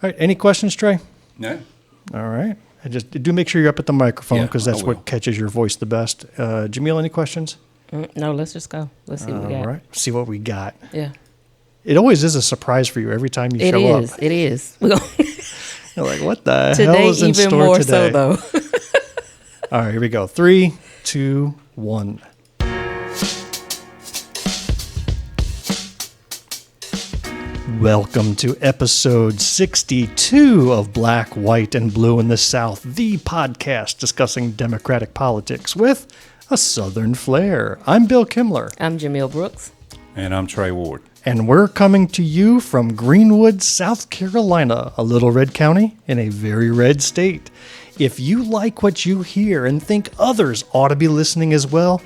right. Any questions, Trey? No. All right. I just do make sure you're up at the microphone because Yeah, that's I will. what catches your voice the best. Jamil, any questions? No, let's just go. Let's see what we got. All right. See what we got. Yeah. It always is a surprise for you every time you show up. It is. You're like, what the Today, hell is in even store more today? so, though. All right, here we go. 3, 2, 1. Welcome to episode 62 of Black, White, and Blue in the South, the podcast discussing Democratic politics with a Southern flair. I'm Bill Kimler. I'm Jamil Brooks. And I'm Trey Ward. And we're coming to you from Greenwood, South Carolina, a little red county in a very red state. If you like what you hear and think others ought to be listening as well,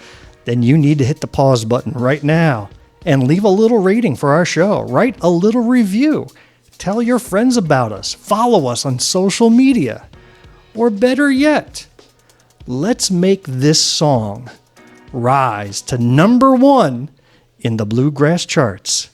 then you need to hit the pause button right now and leave a little rating for our show. Write a little review. Tell your friends about us. Follow us on social media. Or better yet, let's make this song rise to number 1 in the Bluegrass charts.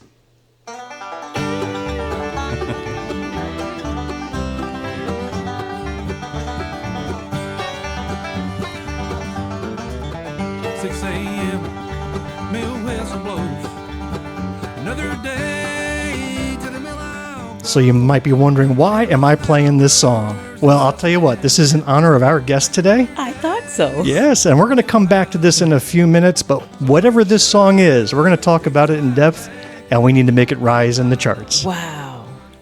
So you might be wondering, why am I playing this song? Well, I'll tell you what, this is in honor of our guest today. I thought so. Yes, and we're going to come back to this in a few minutes, but whatever this song is, we're going to talk about it in depth, and we need to make it rise in the charts. Wow.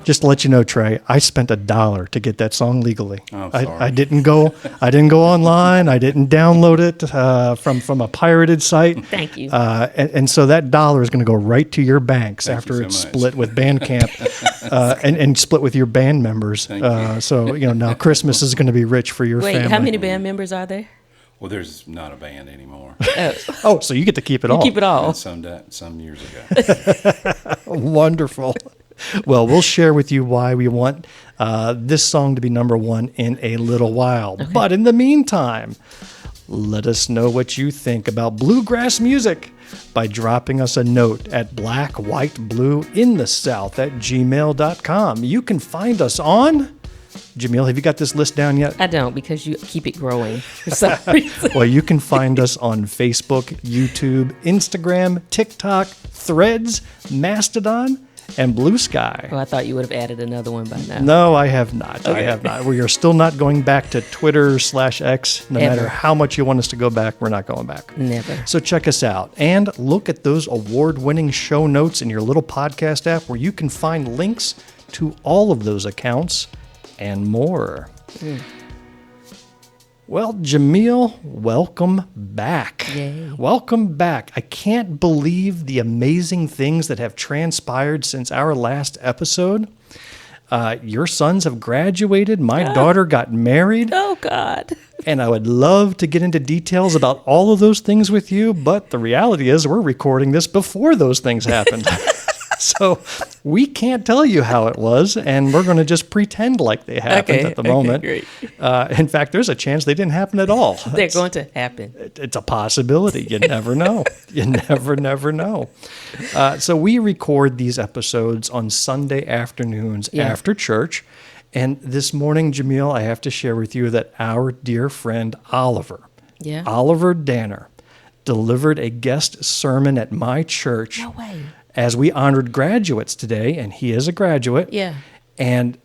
Just to let you know, Trey, I spent $1 to get that song legally. Oh, sorry. I didn't go online. I didn't download it from a pirated site. Thank you. And so that $1 is going to go right to your banks Thank after you so it's much. split with Bandcamp and split with your band members. Thank you. So now Christmas is going to be rich for your Wait, family. how many band members are there? Well, there's not a band anymore. Oh, so you get to keep it all. Keep it all. Some years ago. Wonderful. Well, we'll share with you why we want this song to be number 1 in a little while. Okay. But in the meantime, let us know what you think about bluegrass music by dropping us a note at blackwhiteblueinthesouth@gmail.com. You can find us on... Jamil, have you got this list down yet? I don't, because you keep it growing for some reason. Well, you can find us on Facebook, YouTube, Instagram, TikTok, Threads, Mastodon, and Blue Sky. Oh, I thought you would have added another one by now. No, I have not. Okay. I have not. We are still not going back to Twitter/X. No Ever. matter how much you want us to go back, we're not going back. Never. So check us out and look at those award-winning show notes in your little podcast app where you can find links to all of those accounts and more. Well, Jamil, welcome back. Yay. Welcome back. I can't believe the amazing things that have transpired since our last episode. Your sons have graduated. My daughter got married. Oh, God. And I would love to get into details about all of those things with you, but the reality is we're recording this before those things happened. So we can't tell you how it was, and we're going to just pretend like they happened at the moment. Great. In fact, there's a chance they didn't happen at all. They're going to happen. It's a possibility. You never know. You never know. So we record these episodes on Sunday afternoons after church. And this morning, Jamil, I have to share with you that our dear friend Oliver Danner, delivered a guest sermon at my church. No way. As we honored graduates today, and he is a graduate. Yeah. And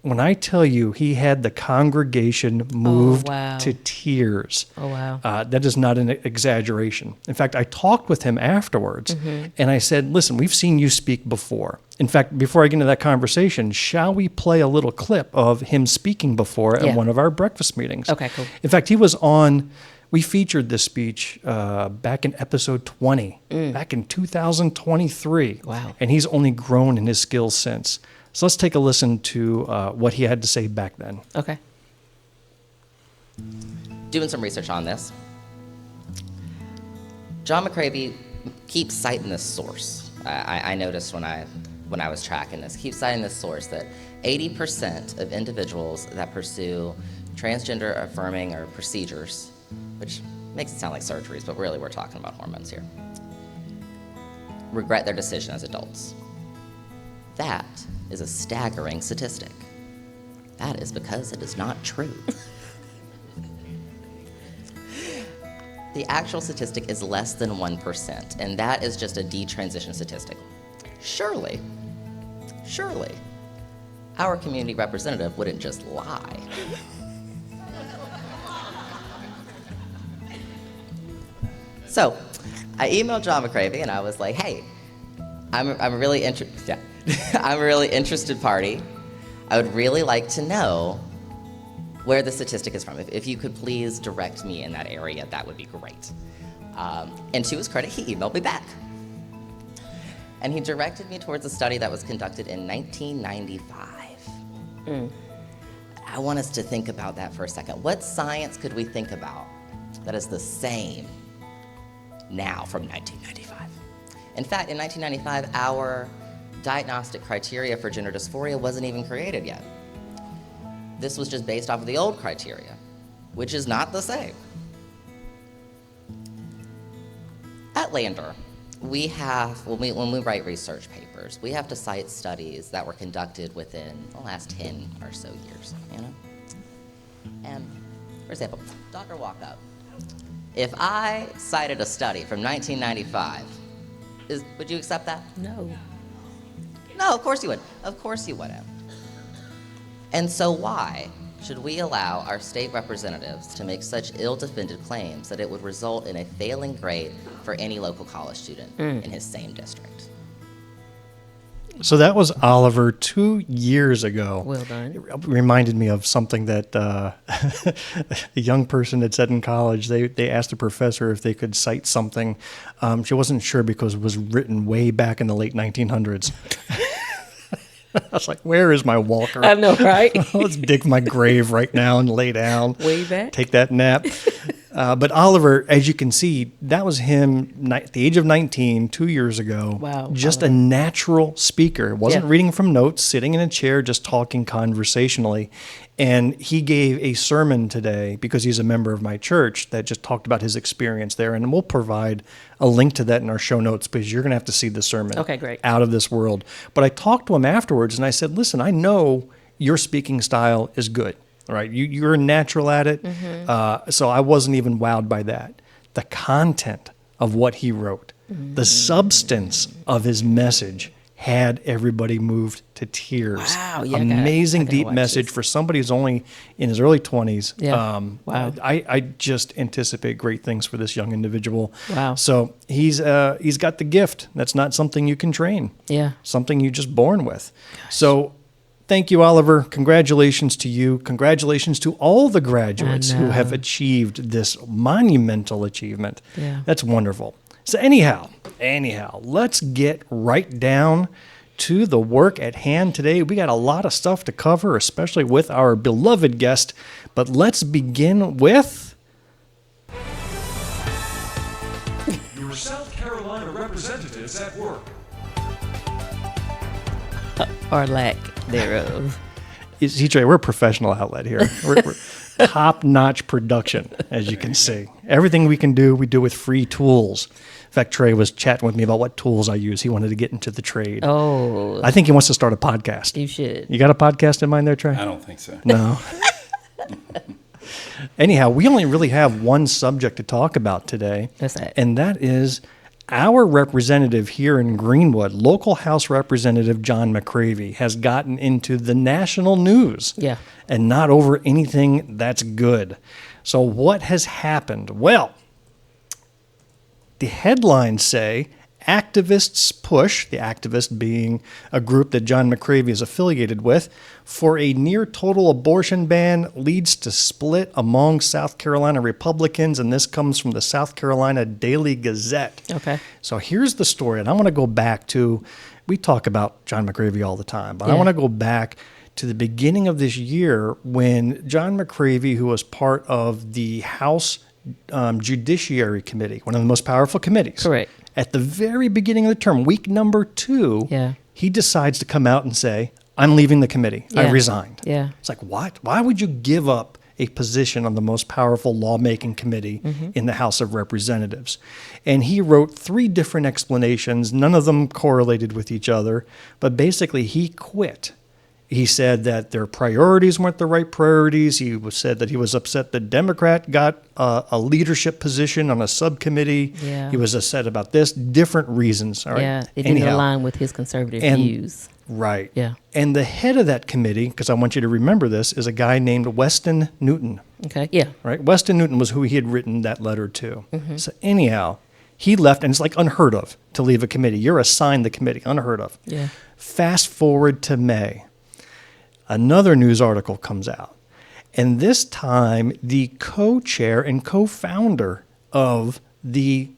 when I tell you he had the congregation moved wow. to tears, Oh, wow. that is not an exaggeration. In fact, I talked with him afterwards, and I said, listen, we've seen you speak before. In fact, before I get into that conversation, shall we play a little clip of him speaking before at one of our breakfast meetings? Okay, cool. In fact, he was on... We featured this speech back in episode 20, back in 2023. Wow. And he's only grown in his skills since. So let's take a listen to what he had to say back then. Okay. Doing some research on this, John McCravy keeps citing this source. I noticed when I was tracking this, keeps citing this source that 80% of individuals that pursue transgender affirming or procedures, which makes it sound like surgeries, but really we're talking about hormones here, regret their decision as adults. That is a staggering statistic. That is because it is not true. The actual statistic is less than 1%, and that is just a detransition statistic. Surely, our community representative wouldn't just lie. So, I emailed John McCravy and I was like, "Hey, I'm a really I'm a really interested party. I would really like to know where the statistic is from. If you could please direct me in that area, that would be great." And to his credit, he emailed me back. And he directed me towards a study that was conducted in 1995. I want us to think about that for a second. What science could we think about that is the same now from 1995? In fact, in 1995, our diagnostic criteria for gender dysphoria wasn't even created yet. This was just based off of the old criteria, which is not the same. At Lander, we have, when we write research papers, we have to cite studies that were conducted within the last 10 or so years, And, for example, Dr. Walkup, if I cited a study from 1995, would you accept that? No. No, of course you would. Of course you wouldn't. And so why should we allow our state representatives to make such ill-defended claims that it would result in a failing grade for any local college student in his same district? So that was Oliver 2 years ago. Well done. It reminded me of something that a young person had said in college. They asked a professor if they could cite something. She wasn't sure because it was written way back in the late 1900s. I was like, where is my walker? I know, right? Let's dig my grave right now and lay down. Way back. Take that nap. But Oliver, as you can see, that was him at the age of 19, 2 years ago. Wow. Just a natural speaker. Wasn't reading from notes, sitting in a chair, just talking conversationally. And he gave a sermon today because he's a member of my church that just talked about his experience there. And we'll provide a link to that in our show notes because you're going to have to see the sermon. Okay, great. Out of this world. But I talked to him afterwards and I said, listen, I know your speaking style is good. Right, you're natural at it, so I wasn't even wowed by that. The content of what he wrote, the substance of his message had everybody moved to tears. Wow, yeah, amazing I gotta deep watch message this. for somebody who's only in his early 20s. Yeah, wow. I just anticipate great things for this young individual. Wow. So he's got the gift. That's not something you can train. Yeah. Something you're just born with. So. Thank you, Oliver. Congratulations to you. Congratulations to all the graduates who have achieved this monumental achievement. Yeah. That's wonderful. So anyhow, let's get right down to the work at hand today. We got a lot of stuff to cover, especially with our beloved guest. But let's begin with... Your South Carolina representatives at work. Or lack thereof. See, Trey, we're a professional outlet here. We're top-notch production, as you can see. Everything we can do, we do with free tools. In fact, Trey was chatting with me about what tools I use. He wanted to get into the trade. Oh. I think he wants to start a podcast. You should. You got a podcast in mind there, Trey? I don't think so. No. Anyhow, we only really have one subject to talk about today. What's that? And that is our representative here in Greenwood, local House Representative John McCravy, has gotten into the national news. Yeah. And not over anything that's good. So what has happened? Well, the headlines say activists push, the activist being a group that John McCravy is affiliated with, for a near total abortion ban leads to split among South Carolina Republicans, and this comes from the South Carolina Daily Gazette. Okay. So here's the story, and I want to go back to, we talk about John McCravy all the time, but I Yeah. want to go back to the beginning of this year when John McCravy, who was part of the House Judiciary Committee, one of the most powerful committees. Correct. At the very beginning of the term, week number 2, Yeah. he decides to come out and say, I'm leaving the committee. I Yeah. resigned. Yeah. It's like, what? Why would you give up a position on the most powerful lawmaking committee in the House of Representatives? And he wrote 3 different explanations, none of them correlated with each other, but basically he quit He said that their priorities weren't the right priorities. Said that he was upset the Democrat got a leadership position on a subcommittee. Yeah. He was upset about this, different reasons. All right. Yeah, it didn't Anyhow. align with his conservative And- views. Right. Yeah. And the head of that committee, because I want you to remember this, is a guy named Weston Newton. Okay, yeah. Right? Weston Newton was who he had written that letter to. Mm-hmm. So anyhow, he left, and it's like unheard of to leave a committee. You're assigned the committee, unheard of. Yeah. Fast forward to May. Another news article comes out. And this time, the co-chair and co-founder of the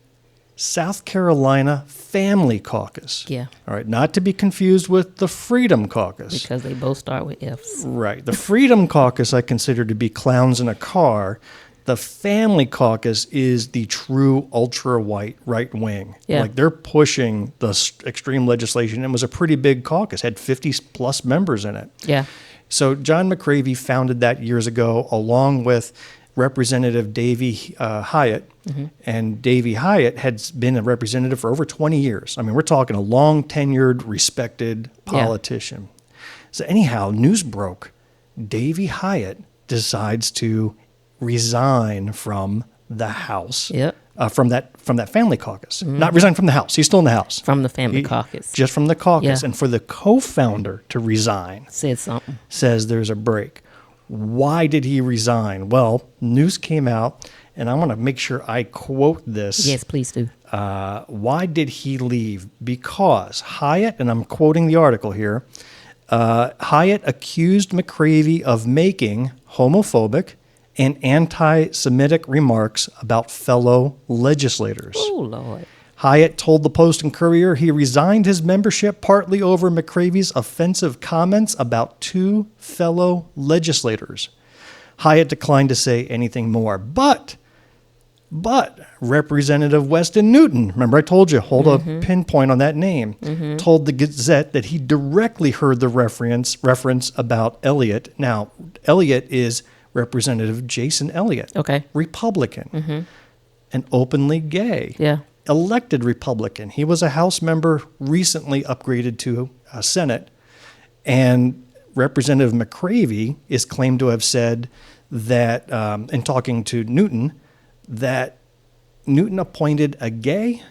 South Carolina Family Caucus. Yeah. All right, not to be confused with the Freedom Caucus. Because they both start with F's. Right. The Freedom Caucus I consider to be clowns in a car. The Family Caucus is the true ultra-white right wing. Yeah. Like they're pushing the extreme legislation. It was a pretty big caucus, had 50-plus members in it. Yeah. So John McCravy founded that years ago along with Representative Davy Hyatt. Mm-hmm. And Davy Hyatt had been a representative for over 20 years. I mean, we're talking a long-tenured, respected politician. So anyhow, news broke. Davy Hyatt decides to resign from the House. Yep. From that family caucus. Not resign from the House. He's still in the House. From the family He- caucus. Just from the caucus. Yeah. And for the co-founder to resign, Said something. says there's a break. Why did he resign? Well, news came out, and I want to make sure I quote this. Yes, please do. Why did he leave? Because Hyatt, and I'm quoting the article here, Hyatt accused McCravy of making homophobic and anti-Semitic remarks about fellow legislators. Oh, Lord. Hyatt told the Post and Courier he resigned his membership partly over McCravy's offensive comments about two fellow legislators. Hyatt declined to say anything more. But Representative Weston Newton, remember I told you, hold a pinpoint on that name, told the Gazette that he directly heard the reference about Elliott. Now, Elliott is Representative Jason Elliott, Okay. Republican, and openly gay. Yeah. Elected Republican. He was a House member, recently upgraded to Senate. And Representative McCravy is claimed to have said that, in talking to Newton, that Newton appointed a gay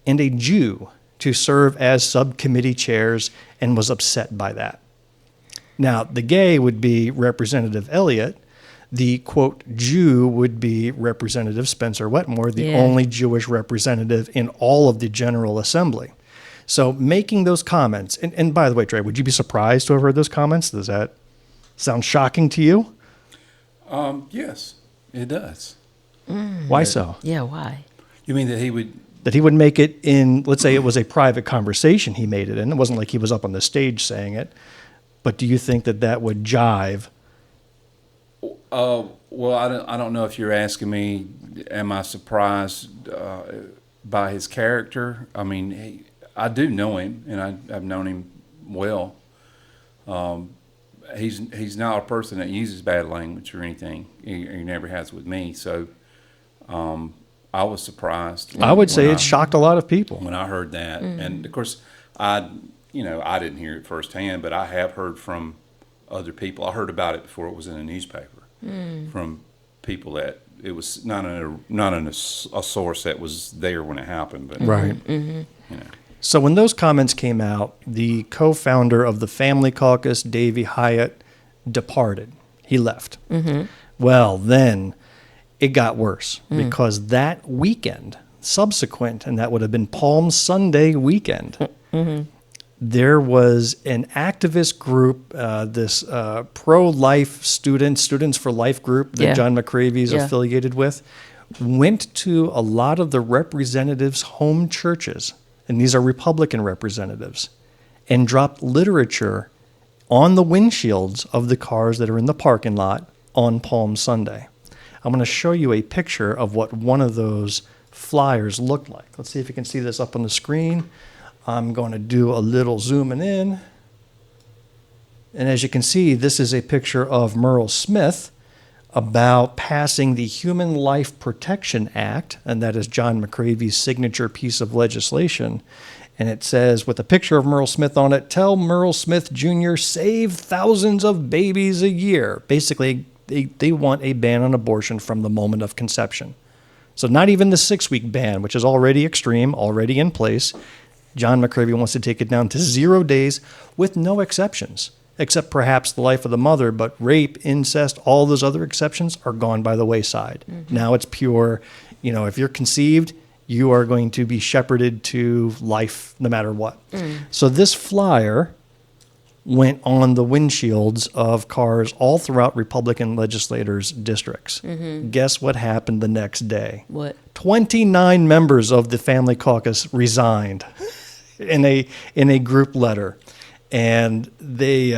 and a Jew to serve as subcommittee chairs and was upset by that. Now, the gay would be Representative Elliott. The, quote, Jew would be Representative Spencer Wetmore, the Yeah. only Jewish representative in all of the General Assembly. So making those comments, and by the way, Trey, would you be surprised to have heard those comments? Does that sound shocking to you? Yes, it does. Why so? Yeah, why? You mean that he would? That he would make it in, let's say it was a private conversation he made it in. It wasn't like he was up on the stage saying it. But do you think that that would jive? Well, I don't know if you're asking me, am I surprised by his character? I mean, I do know him, and I've known him well. He's not a person that uses bad language or anything. He never has with me. So I was surprised. I would say when it shocked a lot of people. when I heard that. And of course, I didn't hear it firsthand, but I have heard from other people. I heard about it before it was in a newspaper from people that it was not in a source that was there when it happened. But Right. you know. So when those comments came out, the co-founder of the Family Caucus, Davy Hyatt, departed. He left. Well, then it got worse because that weekend, subsequent, and that would have been Palm Sunday weekend, there was an activist group, this pro-life Students for Life group that Yeah. John McCravy is Yeah. affiliated with, went to a lot of the representatives' home churches, and these are Republican representatives, and dropped literature on the windshields of the cars that are in the parking lot on Palm Sunday. I'm going to show you a picture of what one of those flyers looked like. Let's see if you can see this up on the screen. I'm going to do a little zooming in. And as you can see, this is a picture of Merle Smith about passing the Human Life Protection Act, and that is John McCravy's signature piece of legislation. And it says, with a picture of Merle Smith on it, tell Merle Smith Jr. save thousands of babies a year. Basically, they want a ban on abortion from the moment of conception. So not even the 6-week ban, which is already extreme, already in place. John McCravy wants to take it down to 0 days with no exceptions, except perhaps the life of the mother, but rape, incest, all those other exceptions are gone by the wayside. Now it's pure, if you're conceived, you are going to be shepherded to life no matter what. So this flyer went on the windshields of cars all throughout Republican legislators' districts. Guess what happened the next day? What? 29 members of the Family Caucus resigned in a group letter, and they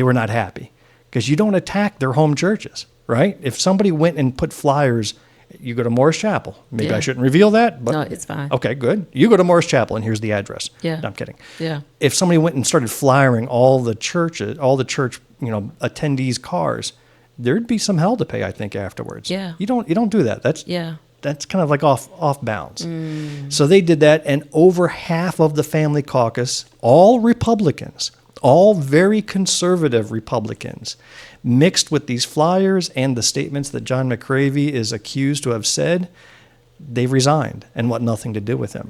were not happy because you don't attack their home churches, right? If somebody went and put flyers, you go to Morris Chapel. Maybe I shouldn't reveal that, but No, it's fine. Okay, good. You go to Morris Chapel, and here's the address. Yeah. No, I'm kidding. Yeah. If somebody went and started flyering all the church attendees' cars, there'd be some hell to pay, I think, afterwards. Yeah. You don't do that. Yeah. That's kind of like off bounds. So they did that, and over half of the Family Caucus, all Republicans, all very conservative Republicans, mixed with these flyers and the statements that John McCravy is accused to have said, they've resigned and want nothing to do with him.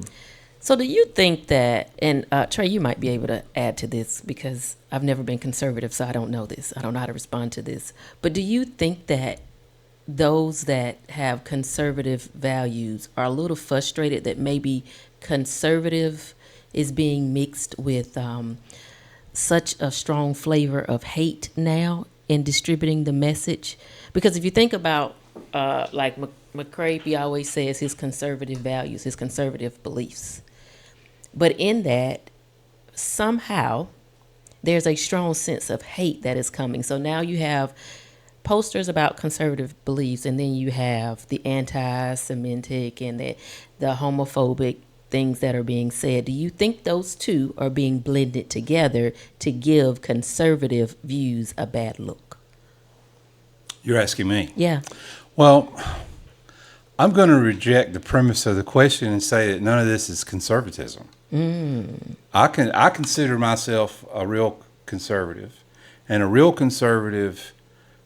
So do you think that, and Trey, you might be able to add to this because I've never been conservative, so I don't know this. I don't know how to respond to this. But do you think that those that have conservative values are a little frustrated that maybe conservative is being mixed with such a strong flavor of hate now in distributing the message? Because if you think about, like McCravy always says, his conservative values, his conservative beliefs. But in that, somehow, there's a strong sense of hate that is coming. So now you have posters about conservative beliefs, and then you have the anti-Semitic and the homophobic things that are being said. Do you think those two are being blended together to give conservative views a bad look? You're asking me? Yeah. Well, I'm going to reject the premise of the question and say that none of this is conservatism. I consider myself a real conservative, and a real conservative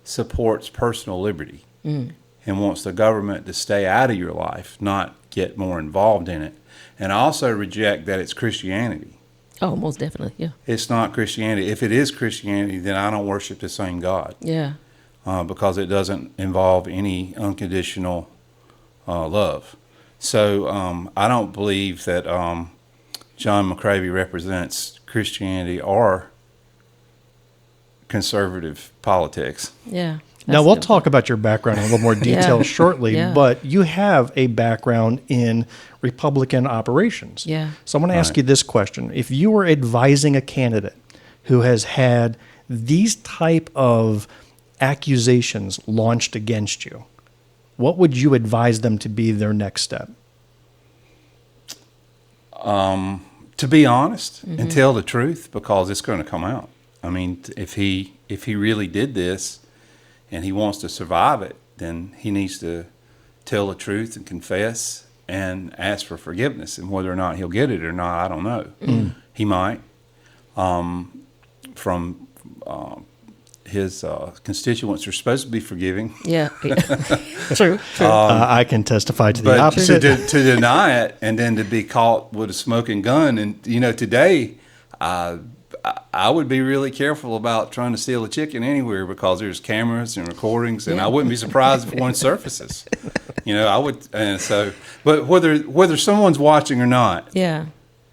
supports personal liberty and wants the government to stay out of your life, not get more involved in it. And I also reject that it's Christianity. Oh, most definitely. Yeah. It's not Christianity. If it is Christianity, then I don't worship the same God. Yeah. Because it doesn't involve any unconditional love. So I don't believe that John McCravy represents Christianity or conservative politics. Yeah. Now, we'll talk about your background in a little more detail Yeah. shortly, Yeah. but you have a background in Republican operations. Yeah. So I'm going to ask you this question. If you were advising a candidate who has had these type of accusations launched against you, what would you advise them to be their next step? To be honest and tell the truth, because it's going to come out. I mean, if he really did this and he wants to survive it, then he needs to tell the truth and confess and ask for forgiveness. And whether or not he'll get it or not, I don't know. He might. From his constituents are supposed to be forgiving. Yeah. True. I can testify to the But opposite. to deny it and then to be caught with a smoking gun, and today, I would be really careful about trying to steal a chicken anywhere because there's cameras and recordings, and I wouldn't be surprised if one surfaces. I would, and so. But whether someone's watching or not, Yeah.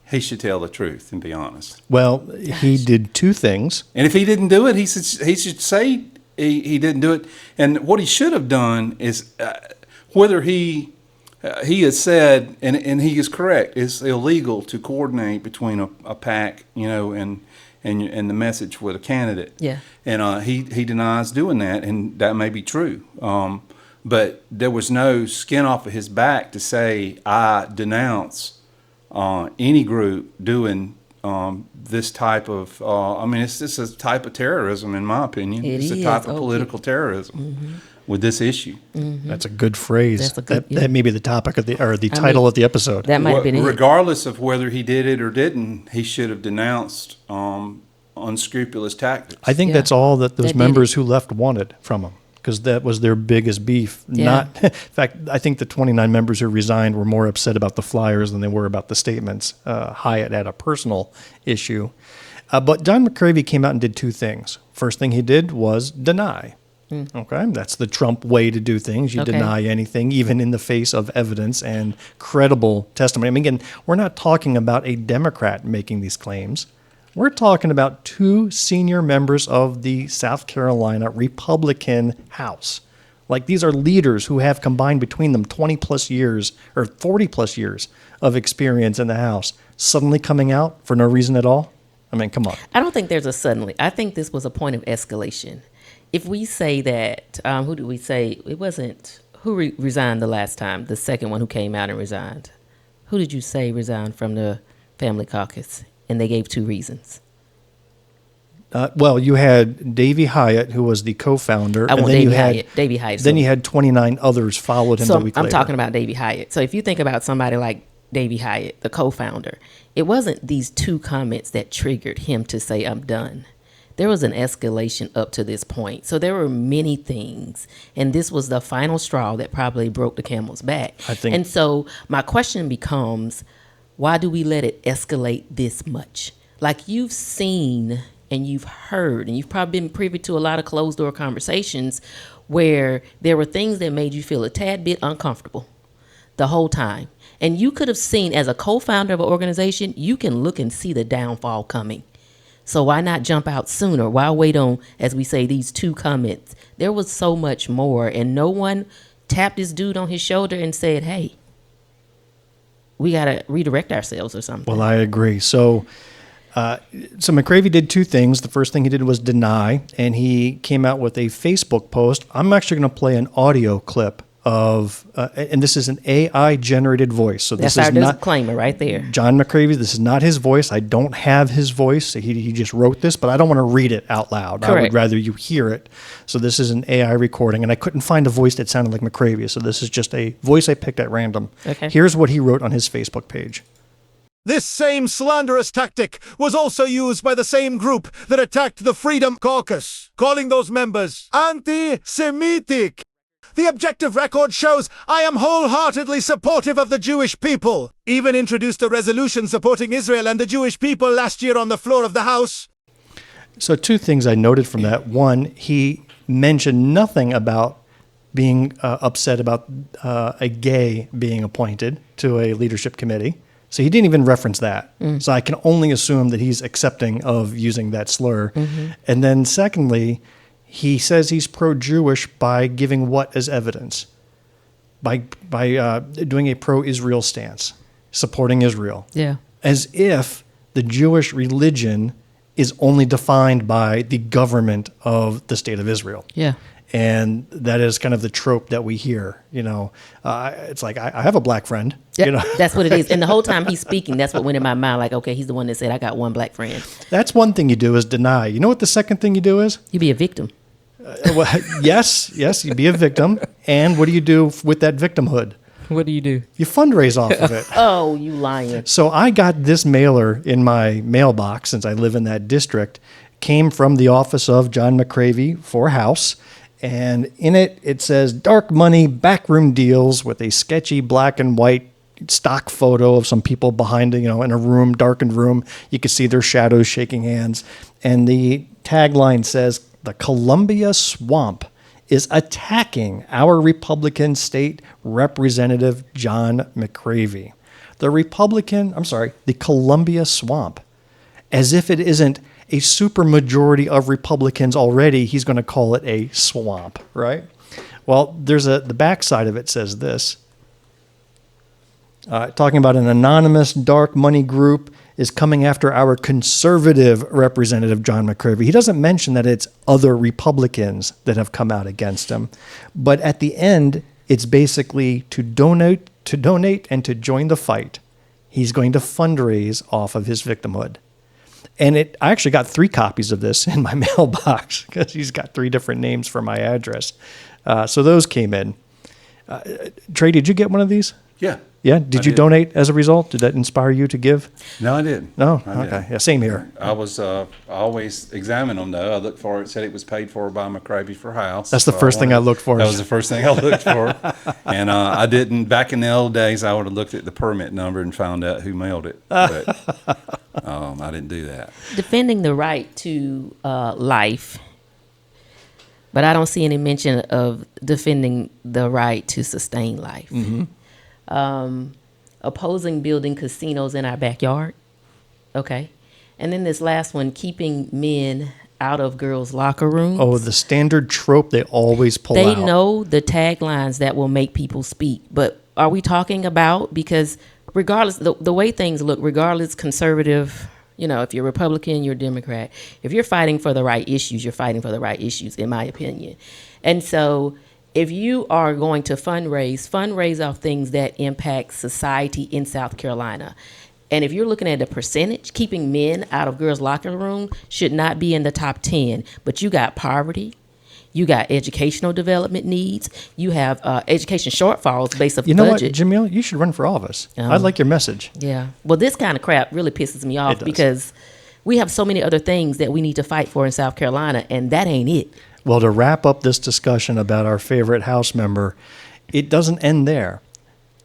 he should tell the truth and be honest. Well, he did two things. And if he didn't do it, he should say he didn't do it. And what he should have done is whether he has said, and he is correct, it's illegal to coordinate between a PAC, and the message with a candidate. Yeah. And he denies doing that, and that may be true. But there was no skin off of his back to say, I denounce any group doing this type of, I mean, it's just a type of terrorism, in my opinion. It's a type of political terrorism with this issue. That's a good phrase. That's a good- that may be the topic of the title of the episode. That might have been it. Regardless of whether he did it or didn't, he should have denounced unscrupulous tactics. I think Yeah. that's all that those That did members who left wanted from him, because that was their biggest beef. Yeah. Not, in fact, I think the 29 members who resigned were more upset about the flyers than they were about the statements. Hyatt had a personal issue. But John McCravy came out and did two things. First thing he did was deny. Okay, that's the Trump way to do things. You Okay. deny anything, even in the face of evidence and credible testimony. I mean, again, we're not talking about a Democrat making these claims. We're talking about two senior members of the South Carolina Republican House. Like, these are leaders who have combined between them 20 plus years or 40 plus years of experience in the House, suddenly coming out for no reason at all. I mean, come on. I don't think there's a suddenly. I think this was a point of escalation. If we say that, who did we say? It wasn't, who resigned the last time? The second one who came out and resigned. Who did you say resigned from the family caucus? And they gave two reasons. Well, you had Davy Hyatt, who was the co-founder. I want Davy Hyatt. Davy Hyatt. Then you had 29 others followed him So the week I'm later. talking about Davy Hyatt. So if you think about somebody like Davy Hyatt, the co-founder, it wasn't these two comments that triggered him to say, I'm done. There was an escalation up to this point. So there were many things. And this was the final straw that probably broke the camel's back. I think- And so my question becomes, why do we let it escalate this much? Like, you've seen and you've heard, and you've probably been privy to a lot of closed door conversations where there were things that made you feel a tad bit uncomfortable the whole time. And you could have seen, as a co-founder of an organization, you can look and see the downfall coming. So why not jump out sooner? Why wait on, as we say, these two comments? There was so much more, and no one tapped this dude on his shoulder and said, hey, we got to redirect ourselves or something. Well, I agree. So McCravy did two things. The first thing he did was deny, and he came out with a Facebook post. I'm actually going to play an audio clip of, and this is an AI-generated voice. So That's this our is not disclaimer right there. John McCravy. This is not his voice. I don't have his voice. He just wrote this, but I don't want to read it out loud. I would Correct. rather you hear it. So this is an AI recording, and I couldn't find a voice that sounded like McCravy. So this is just a voice I picked at random. Okay. Here's what he wrote on his Facebook page. This same slanderous tactic was also used by the same group that attacked the Freedom Caucus, calling those members anti-Semitic. The objective record shows I am wholeheartedly supportive of the Jewish people. Even introduced a resolution supporting Israel and the Jewish people last year on the floor of the House. So two things I noted from that. One, he mentioned nothing about being upset about a gay being appointed to a leadership committee. So he didn't even reference that. So I can only assume that he's accepting of using that slur. And then secondly, he says he's pro-Jewish by giving what as evidence? By doing a pro-Israel stance, supporting Israel. Yeah. As if the Jewish religion is only defined by the government of the state of Israel. Yeah. And that is kind of the trope that we hear. It's like, I have a black friend. That's what it is. And the whole time he's speaking, that's what went in my mind. Like, okay, he's the one that said, I got one black friend. That's one thing you do is deny. You know what the second thing you do is? You be a victim. Well, yes, you be a victim. And what do you do with that victimhood? What do you do? You fundraise off of it. Oh, you lying. So I got this mailer in my mailbox, since I live in that district, came from the office of John McCravy for House. And in it, it says dark money backroom deals with a sketchy black and white stock photo of some people behind, in a room, darkened room. You can see their shadows shaking hands. And the tagline says, the Columbia Swamp is attacking our Republican state representative, John McCravy. The Columbia Swamp. As if it isn't a supermajority of Republicans already, he's going to call it a swamp, right? Well, the backside of it says this. Talking about an anonymous dark money group is coming after our conservative representative, John McCravy. He doesn't mention that it's other Republicans that have come out against him. But at the end, it's basically to donate and to join the fight. He's going to fundraise off of his victimhood. And I actually got 3 copies of this in my mailbox because he's got 3 different names for my address. So those came in. Trey, did you get one of these? Yeah. Yeah. Did you donate as a result? Did that inspire you to give? No, I didn't. No. I Okay. didn't. Yeah. Same here. I was always examine them though. I looked for it. Said it was paid for by McCravy for house. That's the first thing I looked for. That was the first thing I looked for. And I didn't. Back in the old days, I would have looked at the permit number and found out who mailed it. But I didn't do that. Defending the right to life, but I don't see any mention of defending the right to sustain life. Opposing building casinos in our backyard. Okay. And then this last one, keeping men out of girls' locker rooms. Oh, the standard trope they always pull They out. know the taglines that will make people speak. But are we talking about, because regardless, the way things look, regardless, conservative, if you're Republican, you're Democrat. If you're fighting for the right issues, you're fighting for the right issues, in my opinion. And so if you are going to fundraise off things that impact society in South Carolina. And if you're looking at a percentage, keeping men out of girls' locker room should not be in the top 10. But you got poverty, you got educational development needs, you have education shortfalls based on You know budget. what, Jamil? You should run for office. I like your message. Yeah. Well, this kind of crap really pisses me off because we have so many other things that we need to fight for in South Carolina, and that ain't it. Well, to wrap up this discussion about our favorite House member, it doesn't end there.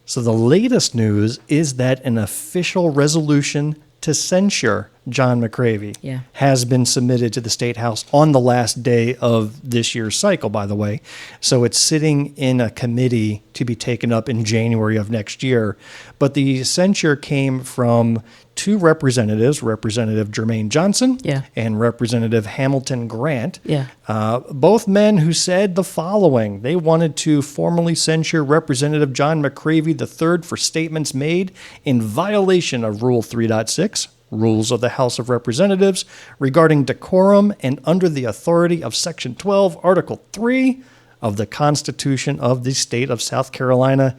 So the latest news is that an official resolution to censure John McCravy has been submitted to the State House on the last day of this year's cycle, by the way. So it's sitting in a committee to be taken up in January of next year. But the censure came from 2 representatives, Representative Jermaine Johnson and Representative Hamilton Grant, both men who said the following. They wanted to formally censure Representative John McCravy III for statements made in violation of Rule 3.6, Rules of the House of Representatives, regarding decorum and under the authority of Section 12, Article 3 of the Constitution of the State of South Carolina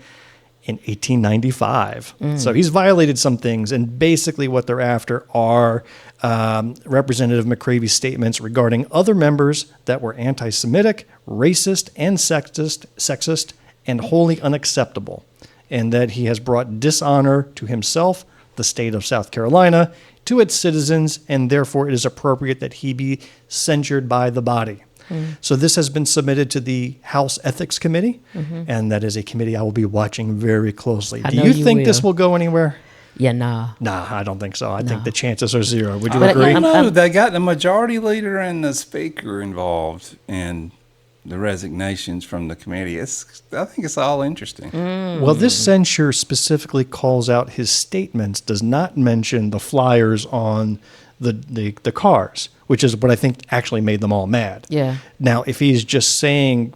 in 1895. So he's violated some things, and basically what they're after are Representative McCravy's statements regarding other members that were anti-Semitic, racist, and sexist, and wholly unacceptable, and that he has brought dishonor to himself, the state of South Carolina, to its citizens, and therefore it is appropriate that he be censured by the body. So this has been submitted to the House Ethics Committee, and that is a committee I will be watching very closely. Do you think this will go anywhere? Yeah, nah. Nah, I don't think so. I think the chances are 0. Would you But agree? No, they got the majority leader and the speaker involved in the resignations from the committee. I think it's all interesting. Well, this censure specifically calls out his statements, does not mention the flyers on the cars, which is what I think actually made them all mad. Yeah. Now, if he's just saying,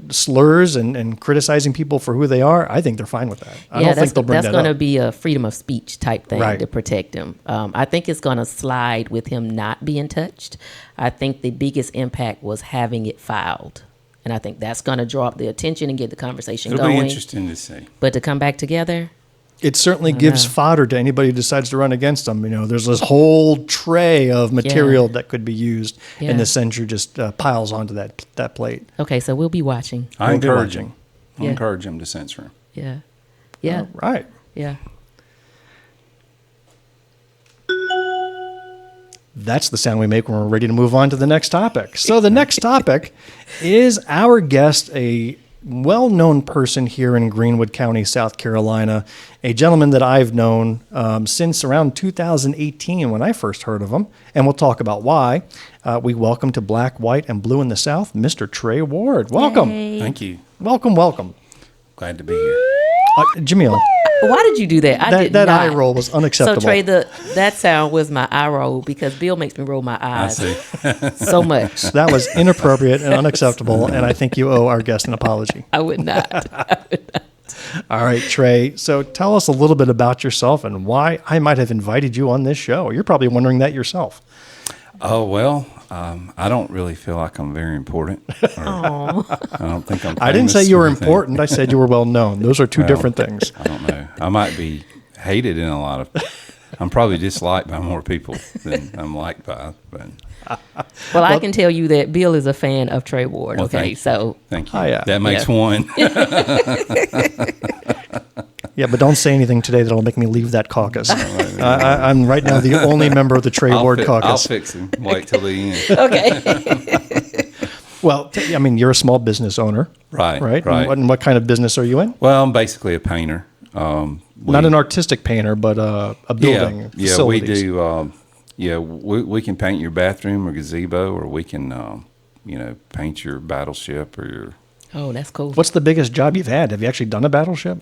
slurs and criticizing people for who they are, I think they're fine with that. I don't think they'll bring that up. That's going to be a freedom of speech type thing Right. to protect him. I think it's going to slide with him not being touched. I think the biggest impact was having it filed. And I think that's going to draw up the attention and get the conversation It'll going. be interesting to see. But to come back together, It certainly gives fodder to anybody who decides to run against them. There's this whole tray of material that could be used, and the censure just piles onto that plate. okay, so we'll be watching. I We'll be encourage watching. him. I encourage him to censor him. Yeah. Yeah. All right. Yeah. That's the sound we make when we're ready to move on to the next topic. So the next topic is our guest, a well-known person here in Greenwood County, South Carolina, a gentleman that I've known since around 2018 when I first heard of him, and we'll talk about why. We welcome to Black, White, and Blue in the South, Mr. Trey Ward. Welcome. Yay. Thank you. Welcome. Glad to be here. Jamil, Why did you do that? I did that not. eye roll was unacceptable. So Trey, that sound was my eye roll because Bill makes me roll my I eyes see. so much. That was inappropriate and unacceptable, and I think you owe our guest an apology. I would not. All right, Trey. So tell us a little bit about yourself and why I might have invited you on this show. You're probably wondering that yourself. Oh, well, I don't really feel like I'm very important. I don't think I'm I didn't say famous you or were anything. important. I said you were well known. Those are two Well, different things. I don't know. I might be hated in a lot of I'm probably disliked by more people than I'm liked by. But Well, I can tell you that Bill is a fan of Trey Ward. well, Okay, so thank you. Oh, yeah. That makes Yeah. one. Yeah, but don't say anything today that'll make me leave that caucus. I'm right now the only member of the Trey Ward I'll caucus. fix him. Wait till the end. okay. Well, I mean, you're a small business owner, Right. right? Right. And what kind of business are you in? Well, I'm basically a painter. Not an artistic painter, but a building. Yeah, we facilities. do. We can paint your bathroom or gazebo, or we can, paint your battleship or your. Oh, that's cool. What's the biggest job you've had? Have you actually done a battleship?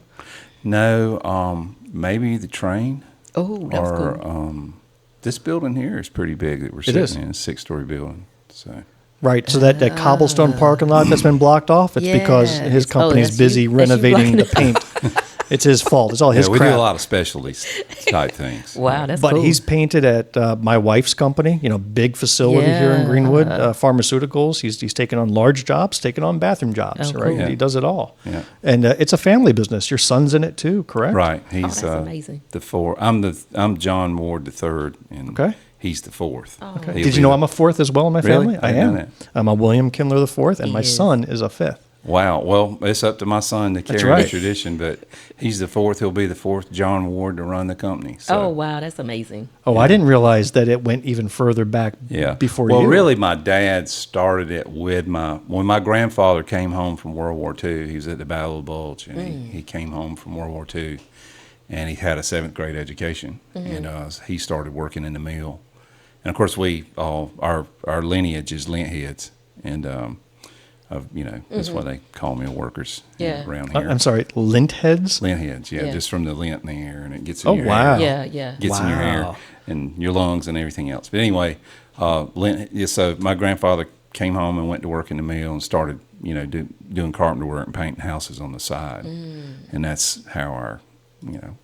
No, maybe the train. Oh, that's Or cool. this building here is pretty big that we're It is. sitting in. It's a 6-story building. So Right. So that cobblestone parking lot that's been blocked off, it's because Yes. his Oh, company's that's you- busy that's you renovating the blocking paint. It's his fault. It's all his yeah, we crap. do a lot of specialty type things. Wow, that's But cool. he's painted at my wife's company, big facility here in Yeah. Greenwood, pharmaceuticals. He's taken on large jobs, taken on bathroom jobs, Oh, right? cool. Yeah. He does it all. Yeah. And it's a family business. Your son's in it too, correct? Right. He's that's amazing. the fourth. I'm John Ward the third, and Okay. he's the fourth. Okay. He'll Did you be know the- I'm a fourth as well in my Really? family? I I didn't am. know that. I'm a William Kindler the fourth, and He my is. son is a fifth. Wow. Well, it's up to my son to carry right. the tradition, but he's the fourth. He'll be the fourth John Ward to run the company. So, Oh, wow, that's amazing. Oh, I didn't realize that it went even further back yeah. before well, you. really, my dad started it when my grandfather came home from World War II. He was at the Battle of the Bulge, and he came home from World War II, and he had a 7th grade education, and he started working in the mill. And of course, our lineage is Lintheads, and that's why they call mill workers Yeah. around here. I'm sorry, lint heads? Lintheads, yeah, Yeah. just from the lint in the air, and it gets in Oh, your wow. hair. Yeah. Gets in your hair Wow. and your lungs and everything else. But anyway, so my grandfather came home and went to work in the mill and started, doing carpenter work and painting houses on the side, and that's how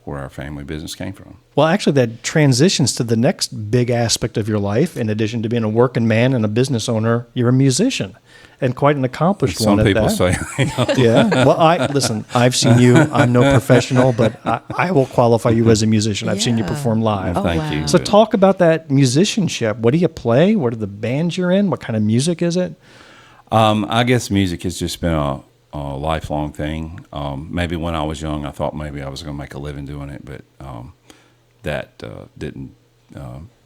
where our family business came from. Well, actually, that transitions to the next big aspect of your life. In addition to being a working man and a business owner, you're a musician, and quite an accomplished Some one at people that. say, Yeah. Well, listen. I've seen you. I'm no professional, but I will qualify you as a musician. I've seen you Yeah. perform live. Oh, thank wow. you. So but- talk about that musicianship. What do you play? What are the bands you're in? What kind of music is it? I guess music has just been a lifelong thing. Maybe when I was young, I thought maybe I was going to make a living doing it, but that didn't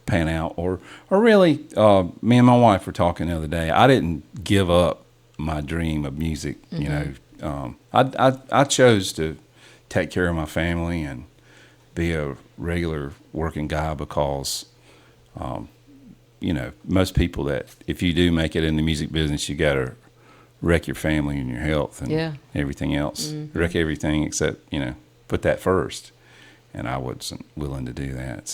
pan out. Or really, me and my wife were talking the other day. I didn't give up my dream of music. I chose to take care of my family and be a regular working guy because. Most people that if you do make it in the music business, you got to wreck your family and your health and everything else. Wreck everything except, put that first. And I wasn't willing to do that.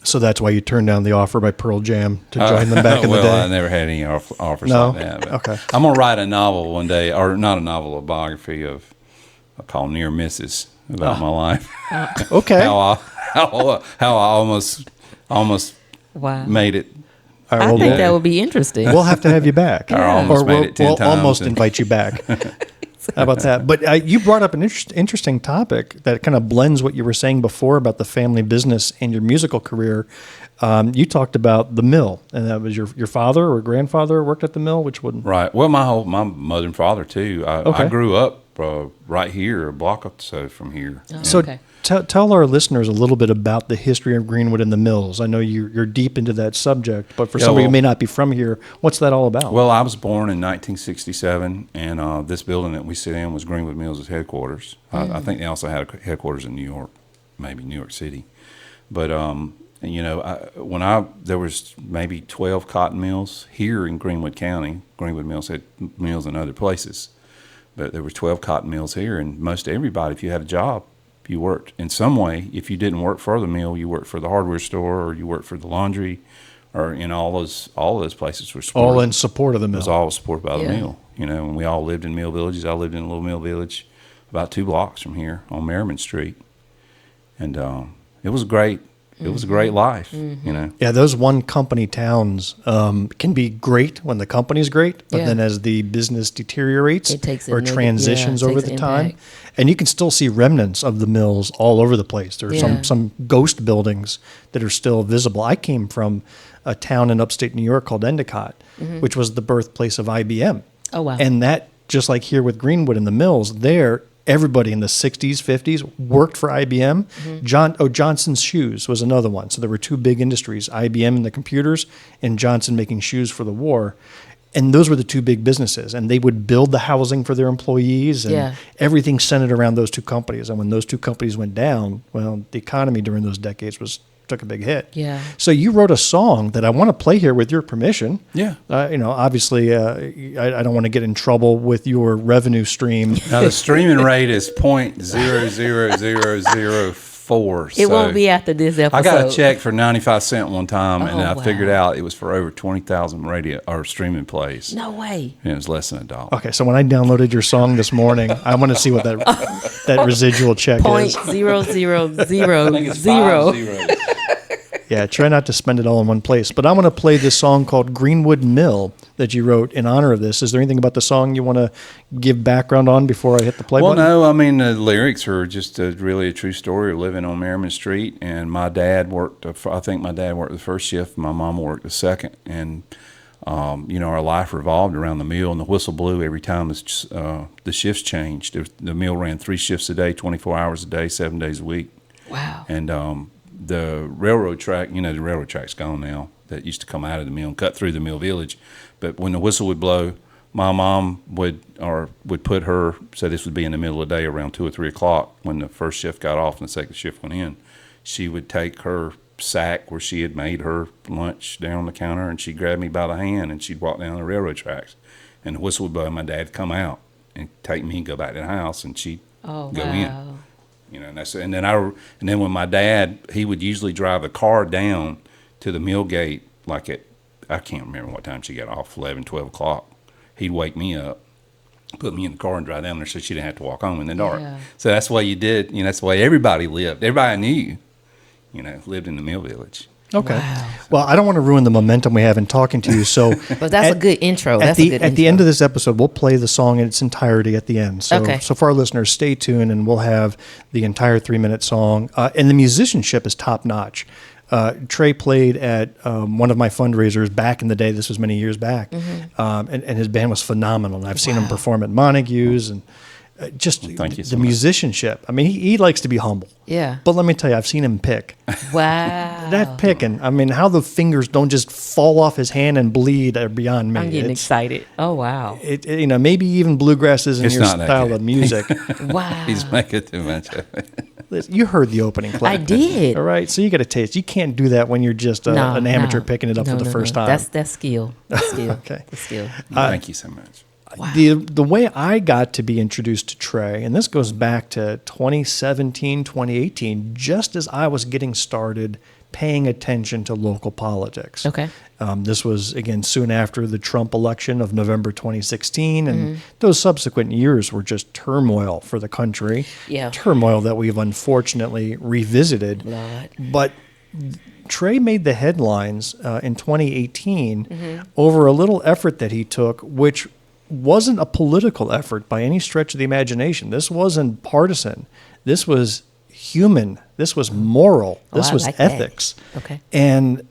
So that's why you turned down the offer by Pearl Jam to join them back in the well, day. I never had any offers No? like that. But Okay. I'm going to write a novel one day, or not a novel, a biography of, I call Near Misses about my life. Okay. how I almost Wow. made it. All right, I well, think that would be interesting. we'll have to have you back. I almost made it 10 we'll times almost and- invite you back. How about that? But you brought up an interesting topic that kind of blends what you were saying before about the family business and your musical career. You talked about the mill, and that was your father or grandfather worked at the mill. Which one? Right. Well, my mother and father too. Okay. I grew up right here, a block or so from here. So Okay. tell our listeners a little bit about the history of Greenwood and the mills. I know you're deep into that subject, but for Yeah, somebody who well- may not be from here, what's that all about? Well, I was born in 1967, and this building that we sit in was Greenwood Mills' headquarters. I think they also had a headquarters in New York, maybe New York City. But there was maybe 12 cotton mills here in Greenwood County. Greenwood Mills had mills in other places, but there were 12 cotton mills here, and most everybody, if you had a job, you worked in some way. If you didn't work for the mill, you worked for the hardware store, or you worked for the laundry, or all of those places were supported. all in support of the It mill. was all supported by the Yeah. mill, and we all lived in mill villages. I lived in a little mill village about 2 blocks from here on Merriman Street. And it was a great It was a great life, you know. Yeah, those one company towns can be great when the company's great, but Yeah. then as the business deteriorates It takes a or negative- transitions yeah, it over takes the an time, impact. and you can still see remnants of the mills all over the place. There are Yeah. some ghost buildings that are still visible. I came from a town in upstate New York called Endicott, which was the birthplace of IBM. Oh, wow. And that, just like here with Greenwood and the mills, there everybody in the 60s, 50s worked for IBM. Johnson's Shoes was another one. So there were two big industries, IBM and the computers, and Johnson making shoes for the war. And those were the two big businesses. And they would build the housing for their employees, and Yeah. everything centered around those two companies. And when those two companies went down, well, the economy during those decades took a big hit. Yeah. So you wrote a song that I want to play here with your permission. Yeah. Obviously, I don't want to get in trouble with your revenue stream. Now the streaming rate is 0.00004. It won't be after this episode. I got a check for 95 cents one time, and Oh, I figured wow. out it was for over 20,000 radio or streaming plays. No way. And it was less than $1. Okay, so when I downloaded your song this morning, I want to see what that residual check Point is. 0.000. Yeah, try not to spend it all in one place. But I'm going to play this song called Greenwood Mill that you wrote in honor of this. Is there anything about the song you want to give background on before I hit the play Well, button? no, I mean, the lyrics are just really a true story of living on Merriman Street. And my dad worked, I think my dad worked the first shift, my mom worked the second. And, our life revolved around the mill, and the whistle blew every time the shifts changed. The mill ran 3 shifts a day, 24 hours a day, 7 days a week. Wow. And the railroad track, the railroad track's gone now, that used to come out of the mill and cut through the mill village. But when the whistle would blow, my mom would put her, so this would be in the middle of the day around 2 or 3 o'clock when the first shift got off and the second shift went in. She would take her sack where she had made her lunch down on the counter, and she'd grab me by the hand and she'd walk down the railroad tracks. And the whistle would blow, and my dad'd come out and take me and go back to the house, and she'd Oh, go wow. in. And then when my dad, he would usually drive the car down to the mill gate, like I can't remember what time she got off, 11, 12 o'clock. He'd wake me up, put me in the car and drive down there so she didn't have to walk home in the dark. Yeah. So that's the way you did, that's the way everybody lived. Everybody I knew, lived in the mill village. Okay. Wow. Well, I don't want to ruin the momentum we have in talking to you. So, But that's a good intro. That's a good at the intro. end of this episode, we'll play the song in its entirety at the end. So, Okay. so for our listeners, stay tuned, and we'll have the entire 3-minute song. And the musicianship is top notch. Trey played at one of my fundraisers back in the day. This was many years back, and his band was phenomenal. And I've seen him perform at Montague's, and just thank you so the much. musicianship. I mean, he likes to be humble. Yeah. But let me tell you, I've seen him pick. Wow. That picking, I mean, how the fingers don't just fall off his hand and bleed are beyond me. I'm getting excited. Oh, wow. Maybe even bluegrass isn't It's your not that style good. of music. Wow. He's making too much of it. You heard the opening clip. I did. All right, so you got a taste. You can't do that when you're just an amateur picking it up for the first time. That's skill. That's skill. Okay. That's skill. Thank you so much. Wow. The way I got to be introduced to Trey, and this goes back to 2017, 2018, just as I was getting started paying attention to local politics. Okay. This was, again, soon after the Trump election of November 2016, and those subsequent years were just turmoil for the country. Yeah. Turmoil that we've unfortunately revisited. Lord. But Trey made the headlines in 2018 over a little effort that he took, which wasn't a political effort by any stretch of the imagination. This wasn't partisan. This was human. This was moral. Oh, This I was like that. ethics. Okay. And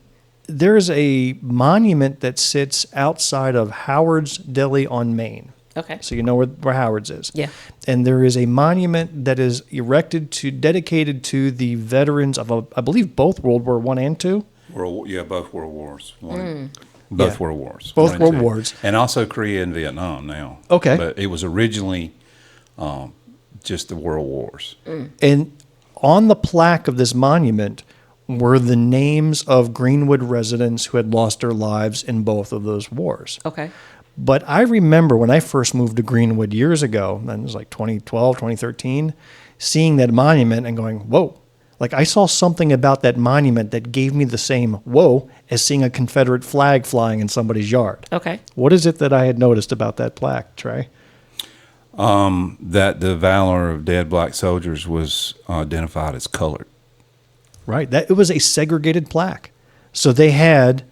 there's a monument that sits outside of Howard's Deli on Main. Okay. So you know where Howard's is. Yeah. And there is a monument that is dedicated to the veterans of, I believe, both World War I and II. Both World Wars. Both Yeah. World Wars. Both 1 and World 2. Wars. And also Korea and Vietnam now. Okay. But it was originally just the World Wars. And on the plaque of this monument were the names of Greenwood residents who had lost their lives in both of those wars. Okay. But I remember when I first moved to Greenwood years ago, and it was like 2012, 2013, seeing that monument and going, whoa. Like I saw something about that monument that gave me the same whoa as seeing a Confederate flag flying in somebody's yard. Okay. What is it that I had noticed about that plaque, Trey? That the valor of dead black soldiers was identified as colored. Right. That it was a segregated plaque. So they had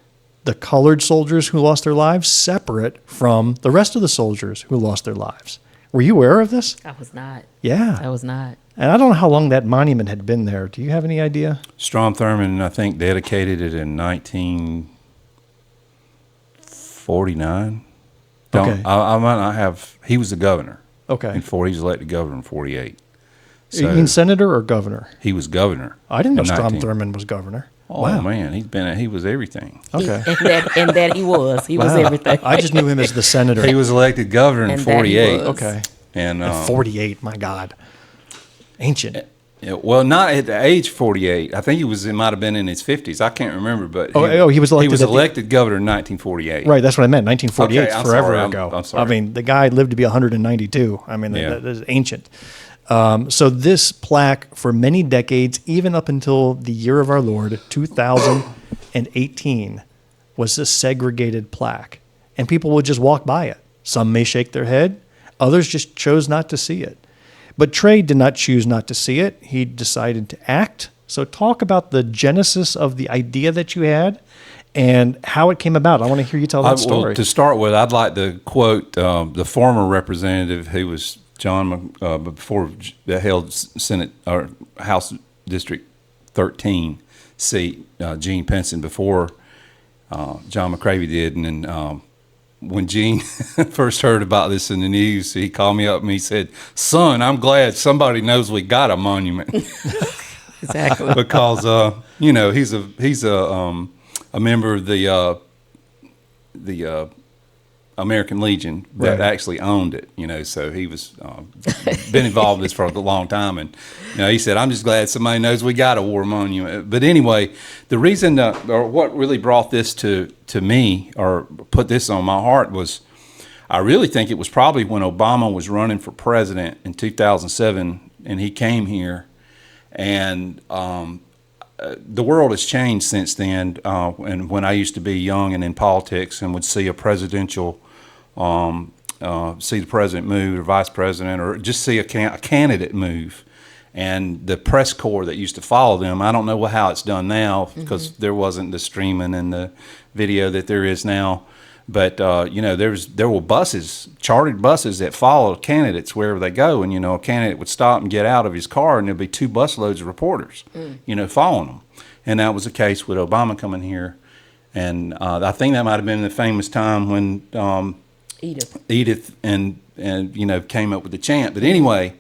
the colored soldiers who lost their lives separate from the rest of the soldiers who lost their lives. Were you aware of this? I was not. Yeah. I was not. And I don't know how long that monument had been there. Do you have any idea? Strom Thurmond, I think, dedicated it in 1949. Okay. I might not have. He was the governor. Okay. In 40, he was elected governor in 48. You mean senator or governor? He was governor. I didn't know in Strom 19. Thurmond was governor. Oh Wow. man, he was everything. Okay. And that he was. He was Wow. everything. I just knew him as the senator. He was elected governor in And that he 48. was. Okay. And At 48, my God. Ancient. yeah, well, not at the age 48. I think it might have been in his 50s. I can't remember, but He was elected. He was at the- elected governor in 1948. Right, that's what I meant. 1948, Okay, I'm forever sorry, ago. I'm sorry. I mean, the guy lived to be 192. I mean, Yeah. that is ancient. So this plaque, for many decades, even up until the year of our Lord, 2018, was a segregated plaque. And people would just walk by it. Some may shake their head. Others just chose not to see it. But Trey did not choose not to see it. He decided to act. So talk about the genesis of the idea that you had and how it came about. I want to hear you tell that story. Well, to start with, I'd like to quote the former representative who was before that held Senate or House District 13 seat, Gene Pinson, before John McCravy did. And then when Gene first heard about this in the news, he called me up and he said, "Son, I'm glad somebody knows we got a monument." Exactly. Because he's a member of the American Legion that Right. actually owned it, so he was been involved in this for a long time, and he said, "I'm just glad somebody knows we got a war monument." But anyway, the reason or what really brought this to me or put this on my heart was I really think it was probably when Obama was running for president in 2007, and he came here, and the world has changed since then. And when I used to be young and in politics and would see a presidential, see the president move or vice president, or just see a candidate move, and the press corps that used to follow them. I don't know how it's done now because there wasn't the streaming and the video that there is now. But there were buses, chartered buses that followed candidates wherever they go, and a candidate would stop and get out of his car, and there'd be 2 busloads of reporters, following them. And that was the case with Obama coming here, and I think that might have been the famous time when Edith and came up with the chant. But anyway,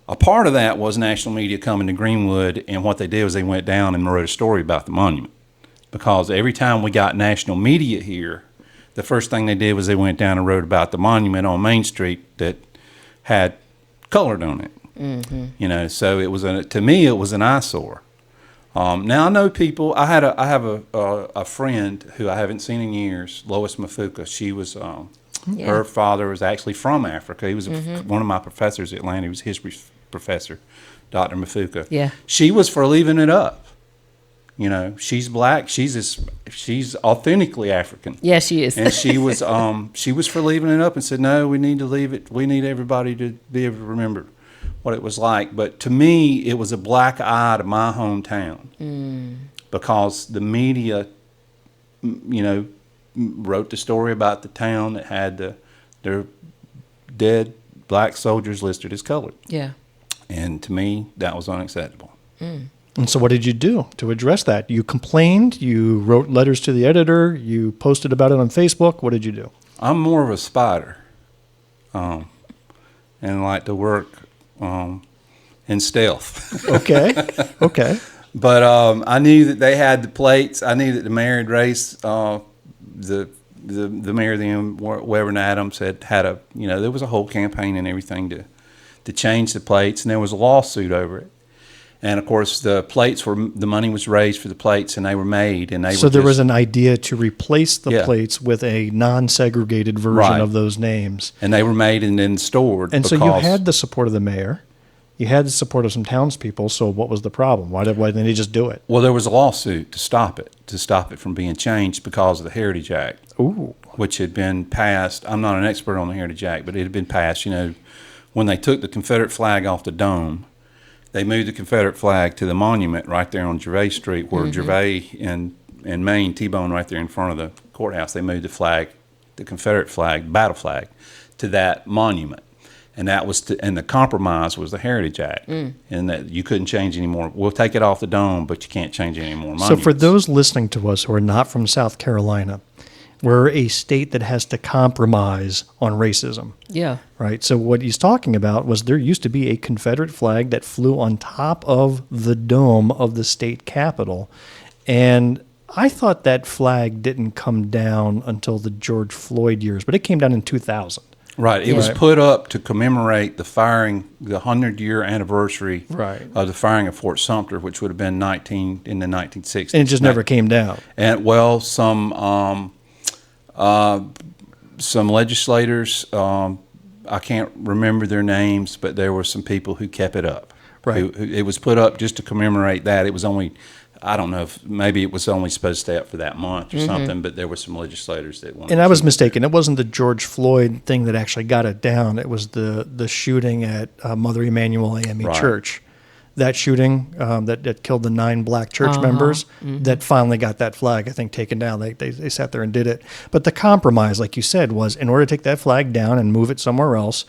a part of that was national media coming to Greenwood, and what they did was they went down and wrote a story about the monument, because every time we got national media here, the first thing they did was they went down and wrote about the monument on Main Street that had colored on it. So it was to me it was an eyesore. Now I know people. I have a friend who I haven't seen in years, Lois Mafuka. She was her father was actually from Africa. He was one of my professors at Atlanta. He was a history professor, Dr. Mafuka. Yeah. She was for leaving it up. She's black. She's authentically African. Yeah, she is. And she was for leaving it up and said, "No, we need to leave it. We need everybody to be able to remember what it was like." But to me, it was a black eye to my hometown because the media, wrote the story about the town that had their dead black soldiers listed as colored. Yeah. And to me, that was unacceptable. And so what did you do to address that? You complained, you wrote letters to the editor, you posted about it on Facebook. What did you do? I'm more of a spider, and like to work in stealth. Okay. Okay. But I knew that they had the plates. I knew that the married race, the mayor then, Weber Adams, had a, there was a whole campaign and everything to change the plates, and there was a lawsuit over it. And of course, the money was raised for the plates, and they were made, and So there was an idea to replace the plates with a non-segregated version Right. of those names. and they were made and then stored. And so you had the support of the mayor, you had the support of some townspeople. So what was the problem? Why didn't they just do it? Well, there was a lawsuit to stop it from being changed because of the Heritage Act. Ooh. Which had been passed. I'm not an expert on the Heritage Act, but it had been passed. When they took the Confederate flag off the dome, they moved the Confederate flag to the monument right there on Gervais Street, where Gervais and Maine T-bone right there in front of the courthouse. They moved the flag, the Confederate flag, battle flag, to that monument. And that was and the compromise was the Heritage Act, and that you couldn't change anymore. We'll take it off the dome, but you can't change any more monuments. So for those listening to us who are not from South Carolina, we're a state that has to compromise on racism. Yeah. Right. So what he's talking about was there used to be a Confederate flag that flew on top of the dome of the state capitol. And I thought that flag didn't come down until the George Floyd years, but it came down in 2000. Right. It was put up to commemorate the 100-year anniversary of the firing of Fort Sumter, which would have been in the 1960s. And it just never came down. And well, some legislators, I can't remember their names, but there were some people who kept it up. Right. It was put up just to commemorate that. It was only, I don't know if maybe it was only supposed to stay up for that month or something, but there were some legislators that wanted. And I was mistaken. It wasn't the George Floyd thing that actually got it down. It was the shooting at Mother Emanuel AME Church. That shooting that killed the 9 black church members that finally got that flag, I think, taken down. They sat there and did it. But the compromise, like you said, was in order to take that flag down and move it somewhere else,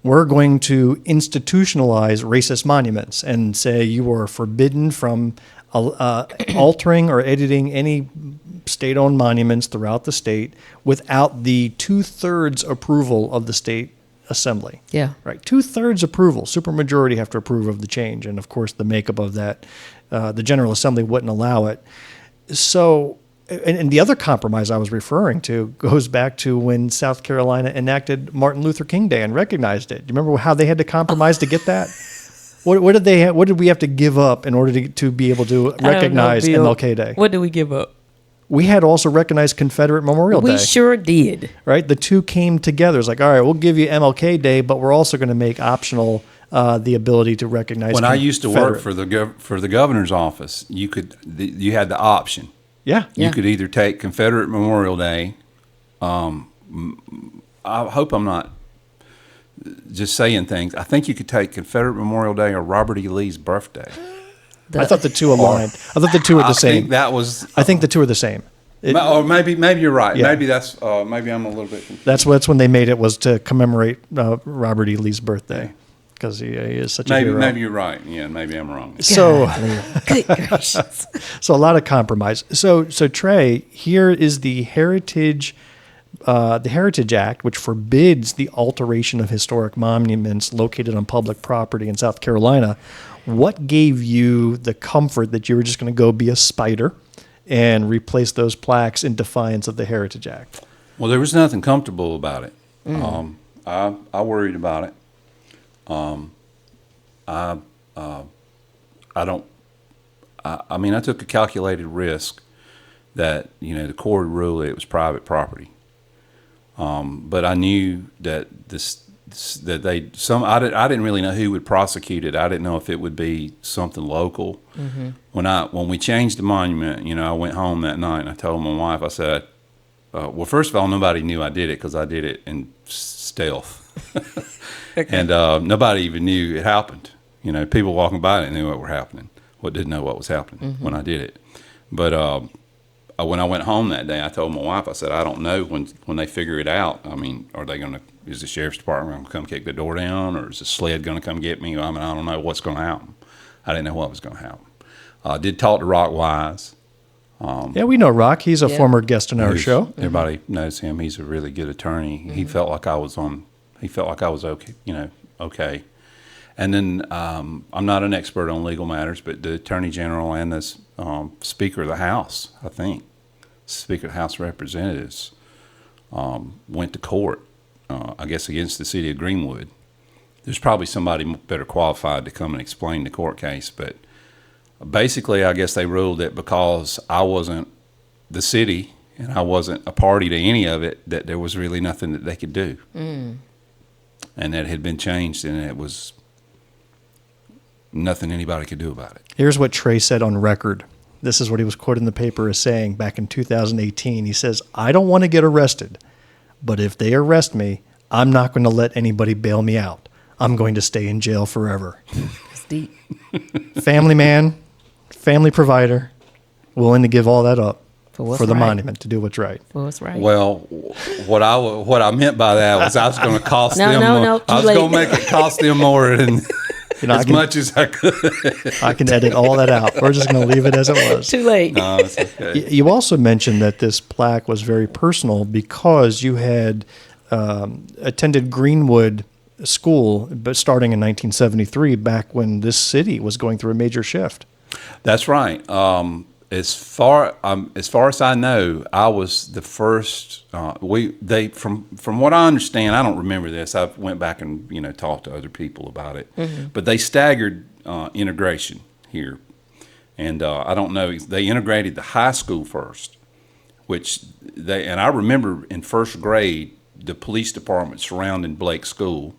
we're going to institutionalize racist monuments and say you are forbidden from altering or editing any state-owned monuments throughout the state without the 2/3 approval of the state assembly. Yeah. Right. 2/3 approval. Supermajority have to approve of the change. And of course, the makeup of that, the General Assembly wouldn't allow it. So, and the other compromise I was referring to goes back to when South Carolina enacted Martin Luther King Day and recognized it. Do you remember how they had to compromise to get that? What did we have to give up in order to be able to recognize MLK Day? What did we give up? We had to also recognize Confederate Memorial Day. We sure did. Right? The two came together. It's like, all right, we'll give you MLK Day, but we're also going to make optional the ability to recognize. When I used to work for the governor's office, you had the option. Yeah. You could either take Confederate Memorial Day. I hope I'm not just saying things. I think you could take Confederate Memorial Day or Robert E. Lee's birthday. I thought the two aligned. I thought the two were the same. I think the two are the same. Or maybe you're right. Yeah. Maybe that's maybe I'm a little bit confused. That's when they made it, was to commemorate Robert E. Lee's birthday, because he is such a hero. Maybe you're right. Yeah, maybe I'm wrong. So, good gracious. So a lot of compromise. So Trey, here is the Heritage Act, which forbids the alteration of historic monuments located on public property in South Carolina. What gave you the comfort that you were just going to go be a spider and replace those plaques in defiance of the Heritage Act? Well, there was nothing comfortable about it. I worried about it. I took a calculated risk that, the court ruled it was private property. But I knew that I didn't really know who would prosecute it. I didn't know if it would be something local. When we changed the monument, I went home that night and I told my wife, I said, well, first of all, nobody knew I did it because I did it in stealth. Okay. And nobody even knew it happened. People walking by didn't know what were happening. Didn't know what was happening when I did it. But when I went home that day, I told my wife, I said, I don't know when they figure it out. Is the sheriff's department going to come kick the door down, or is the sled going to come get me? I don't know what's going to happen. I didn't know what was going to happen. I did talk to Rock Wise. Yeah, we know Rock. He's a former guest on our show. Everybody knows him. He's a really good attorney. He felt like I was okay. Okay. And then I'm not an expert on legal matters, but the Attorney General and the Speaker of the House, I think, Speaker of the House of Representatives, went to court, I guess against the city of Greenwood. There's probably somebody better qualified to come and explain the court case, but basically I guess they ruled that because I wasn't the city and I wasn't a party to any of it, that there was really nothing that they could do. And that it had been changed, and it was nothing anybody could do about it. Here's what Trey said on record. This is what he was quoted in the paper as saying back in 2018. He says, I don't want to get arrested, but if they arrest me, I'm not going to let anybody bail me out. I'm going to stay in jail forever. deep. Family man, family provider, willing to give all that up For the right. monument to do what's right. Well, that's right. Well, what I meant by that was I was going to cost No, them no, more. no, I was too going to late. make it cost them more than as much as I could. I can edit all that out. We're just going to leave it as it was. Too late. No, it's okay. You also mentioned that this plaque was very personal because you had attended Greenwood School, but starting in 1973, back when this city was going through a major shift. That's right. As far as I know, I was the first. From what I understand, I don't remember this. I went back and talked to other people about it, but they staggered integration here, and I don't know. They integrated the high school first, and I remember in first grade the police department surrounding Blake School,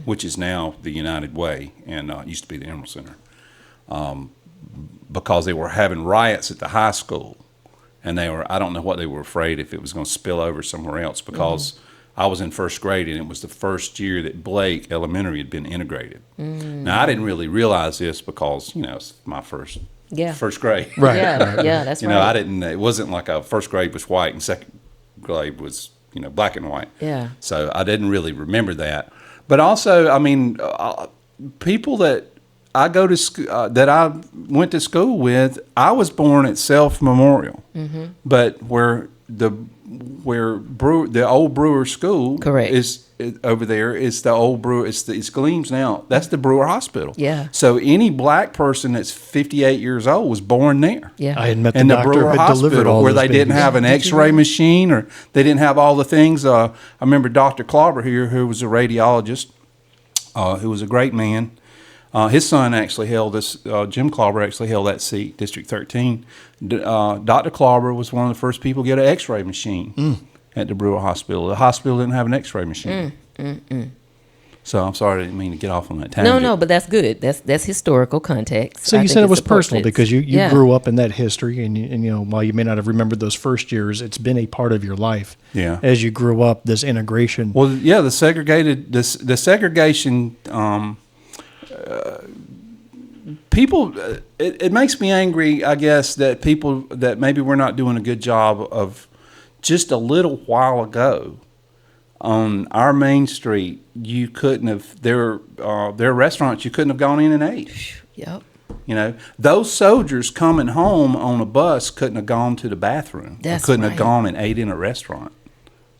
which is now the United Way and used to be the Emerald Center. Because they were having riots at the high school, and I don't know what they were afraid if it was going to spill over somewhere else, because I was in first grade and it was the first year that Blake Elementary had been integrated. Now, I didn't really realize this because, it's my first grade. Right. Yeah, that's right. It wasn't like first grade was white and second grade was, black and white. Yeah. So I didn't really remember that. But also, people that I go to that I went to school with, I was born at Self Memorial, but where the old Brewer School Correct. is over there is the old Brewer. It's Gleams now. That's the Brewer Hospital. Yeah. So any black person that's 58 years old was born there. Yeah. I had met the In the doctor Brewer who had delivered Hospital, all where those they didn't babies. have an X-ray machine, or they didn't have all the things. I remember Dr. Klauber here, who was a radiologist, who was a great man. His son actually held this. Jim Klauber actually held that seat, District 13. Dr. Klauber was one of the first people to get an X-ray machine at the Brewer Hospital. The hospital didn't have an X-ray machine. So I'm sorry, I didn't mean to get off on that tangent. No, but that's good. That's historical context. So I you think said it was supports personal this. because you Yeah. grew up in that history, and while you may not have remembered those first years, it's been a part of your life. Yeah. As you grew up, this integration. Well, yeah, the segregation. People, it makes me angry, I guess, that people that maybe we're not doing a good job of. Just a little while ago, on our main street, you couldn't have there are restaurants you couldn't have gone in and ate. Yep. Those soldiers coming home on a bus couldn't have gone to the bathroom. That's couldn't right. have gone and ate in a restaurant.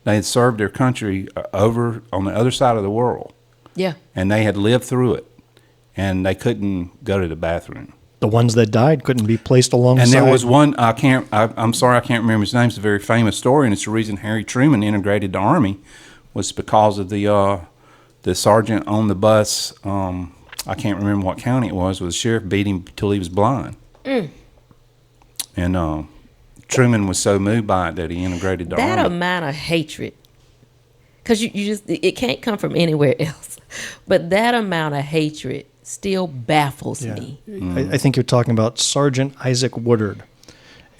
They had served their country over on the other side of the world, Yeah. and they had lived through it, and they couldn't go to the bathroom. The ones that died couldn't be placed alongside. And there was one, I'm sorry, I can't remember his name. It's a very famous story, and it's the reason Harry Truman integrated the Army was because of the sergeant on the bus. I can't remember what county it was. The sheriff beat him till he was blind. And Truman was so moved by it that he integrated the That Army. amount of hatred, because you just, it can't come from anywhere else. But that amount of hatred still baffles me. I think you're talking about Sergeant Isaac Woodard.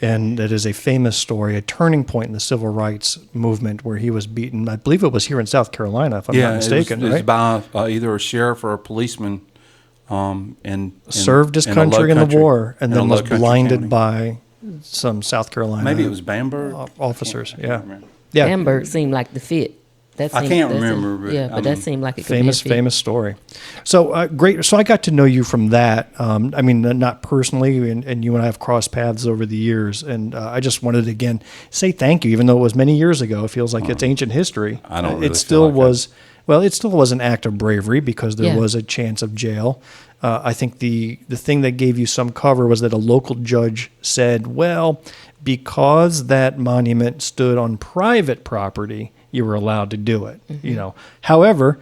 And that is a famous story, a turning point in the civil rights movement where he was beaten. I believe it was here in South Carolina, if I'm not mistaken. it was right? by either a sheriff or a policeman. And Served his country in the war and then was blinded by some South Carolina Maybe it was Bamberg officers. I Yeah. can't remember. Yeah. Bamberg seemed like the fit. I can't remember, but, Yeah, but that seemed like it could Famous, be a fit. famous story. So great. So I got to know you from that. I mean, not personally, and you and I have crossed paths over the years. And I just wanted to again say thank you, even though it was many years ago. It feels like it's ancient history. I don't really It still feel like was. Well, it still was an act of bravery because there Yeah. was a chance of jail. I think the thing that gave you some cover was that a local judge said, well, because that monument stood on private property, you were allowed to do it. However,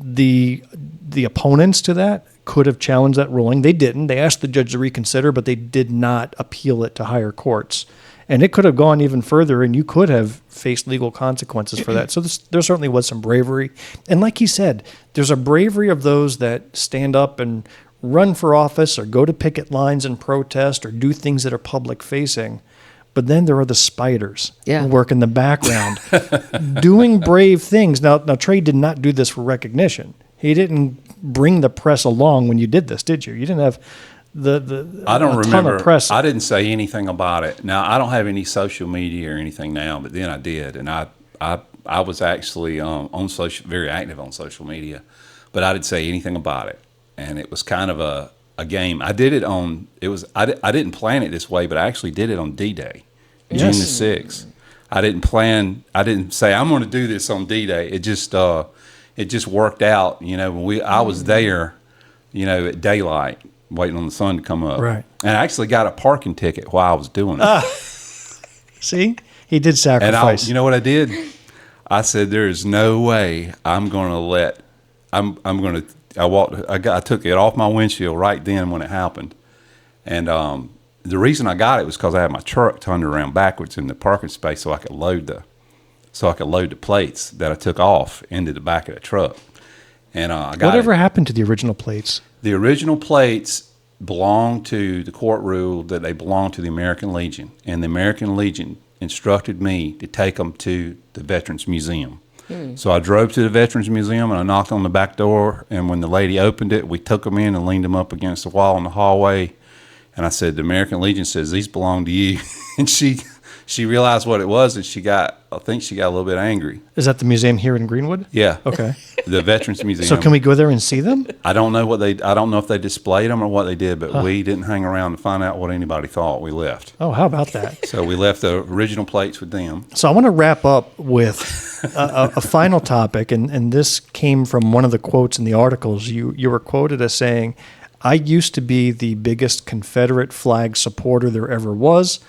the opponents to that could have challenged that ruling. They didn't. They asked the judge to reconsider, but they did not appeal it to higher courts. And it could have gone even further, and you could have faced legal consequences for that. So there certainly was some bravery. And like he said, there's a bravery of those that stand up and run for office or go to picket lines and protest or do things that are public facing. But then there are the spiders Yeah. who work in the background doing brave things. Now, Trey did not do this for recognition. He didn't bring the press along when you did this, did you? You didn't have I don't a ton remember. of press. I didn't say anything about it. Now, I don't have any social media or anything now, but then I did, and I was actually on social, very active on social media, but I didn't say anything about it, and it was kind of a game. I did it on. It was I didn't plan it this way, but I actually did it on D-Day, June the 6th. I didn't plan. I didn't say I'm going to do this on D-Day. It just worked out. You know, when I was there, you know, at daylight, waiting on the sun to come up. Right. And I actually got a parking ticket while I was doing it. See, he did sacrifice. And you know what I did? I said, there is no way I'm going to let. I took it off my windshield right then when it happened, and the reason I got it was because I had my truck turned around backwards in the parking space so I could load the plates that I took off into the back of the truck. And I got Whatever happened to the original plates? The original plates belonged to the court ruled that they belonged to the American Legion, and the American Legion instructed me to take them to the Veterans Museum. So I drove to the Veterans Museum and I knocked on the back door, and when the lady opened it, we took them in and leaned them up against the wall in the hallway. And I said, the American Legion says these belong to you. And she realized what it was, and I think she got a little bit angry. Is that the museum here in Greenwood? Yeah. Okay. The Veterans Museum. So can we go there and see them? I don't know if they displayed them or what they did, but we didn't hang around to find out what anybody thought. We left. Oh, how about that? So we left the original plates with them. So I want to wrap up with a final topic, and this came from one of the quotes in the articles. You were quoted as saying, "I used to be the biggest Confederate flag supporter there ever was,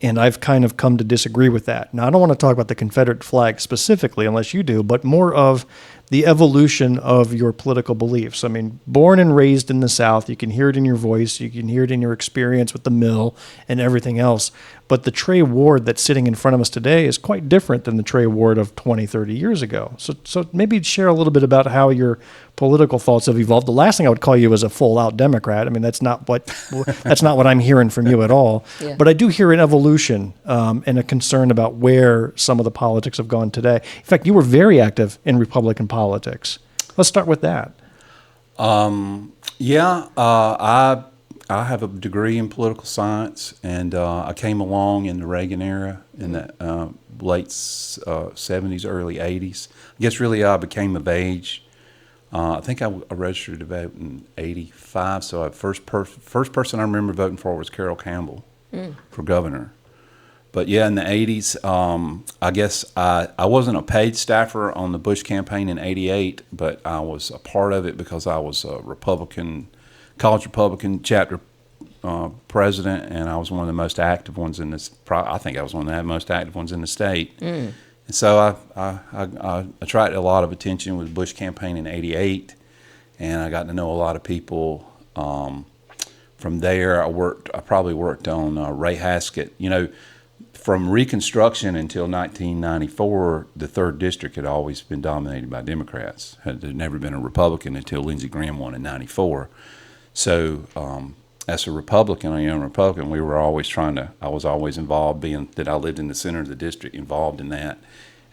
and I've kind of come to disagree with that." Now, I don't want to talk about the Confederate flag specifically, unless you do, but more of the evolution of your political beliefs. I mean, born and raised in the South, you can hear it in your voice, you can hear it in your experience with the mill and everything else. But the Trey Ward that's sitting in front of us today is quite different than the Trey Ward of 20, 30 years ago. So maybe share a little bit about how your political thoughts have evolved. The last thing I would call you is a full-out Democrat. I mean, that's not what I'm hearing from you at all. Yeah. But I do hear an evolution and a concern about where some of the politics have gone today. In fact, you were very active in Republican politics. Let's start with that. I have a degree in political science, and I came along in the Reagan era in the late 70s, early 80s. I guess really I became of age. I think I registered to vote in 85, so first person I remember voting for was Carol Campbell for governor. But yeah, in the 80s, I guess I wasn't a paid staffer on the Bush campaign in 88, but I was a part of it because I was a college Republican chapter president, and I was one of the most active ones in this. I think I was one of the most active ones in the state. And so I attracted a lot of attention with the Bush campaign in 88, and I got to know a lot of people. From there, I probably worked on Ray Haskett. You know, from Reconstruction until 1994, the 3rd District had always been dominated by Democrats. There'd never been a Republican until Lindsey Graham won in 94. So as a Republican, a young Republican, we were always I was always involved, being that I lived in the center of the district, involved in that.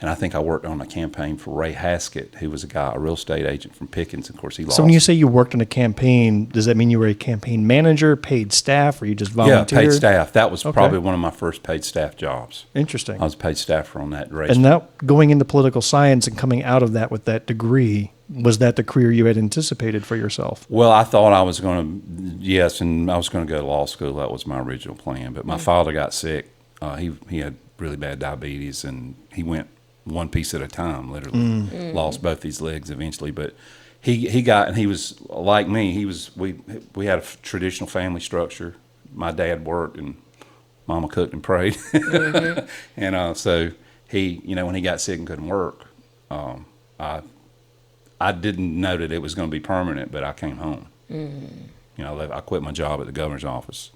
And I think I worked on a campaign for Ray Haskett, who was a real estate agent from Pickens. Of course, he lost. So when you say you worked on a campaign, does that mean you were a campaign manager, paid staff, or you just volunteered? Yeah, paid staff. That was probably one of my first paid staff jobs. Interesting. I was a paid staffer on that race. And that going into political science and coming out of that with that degree, was that the career you had anticipated for yourself? Well, I thought I was going to, yes, and I was going to go to law school. That was my original plan. But my father got sick. He had really bad diabetes, and he went one piece at a time, literally. Lost both his legs eventually. But he was like me. We had a traditional family structure. My dad worked, and Mama cooked and prayed. And so he, when he got sick and couldn't work, I didn't know that it was going to be permanent, but I came home. I quit my job at the governor's office.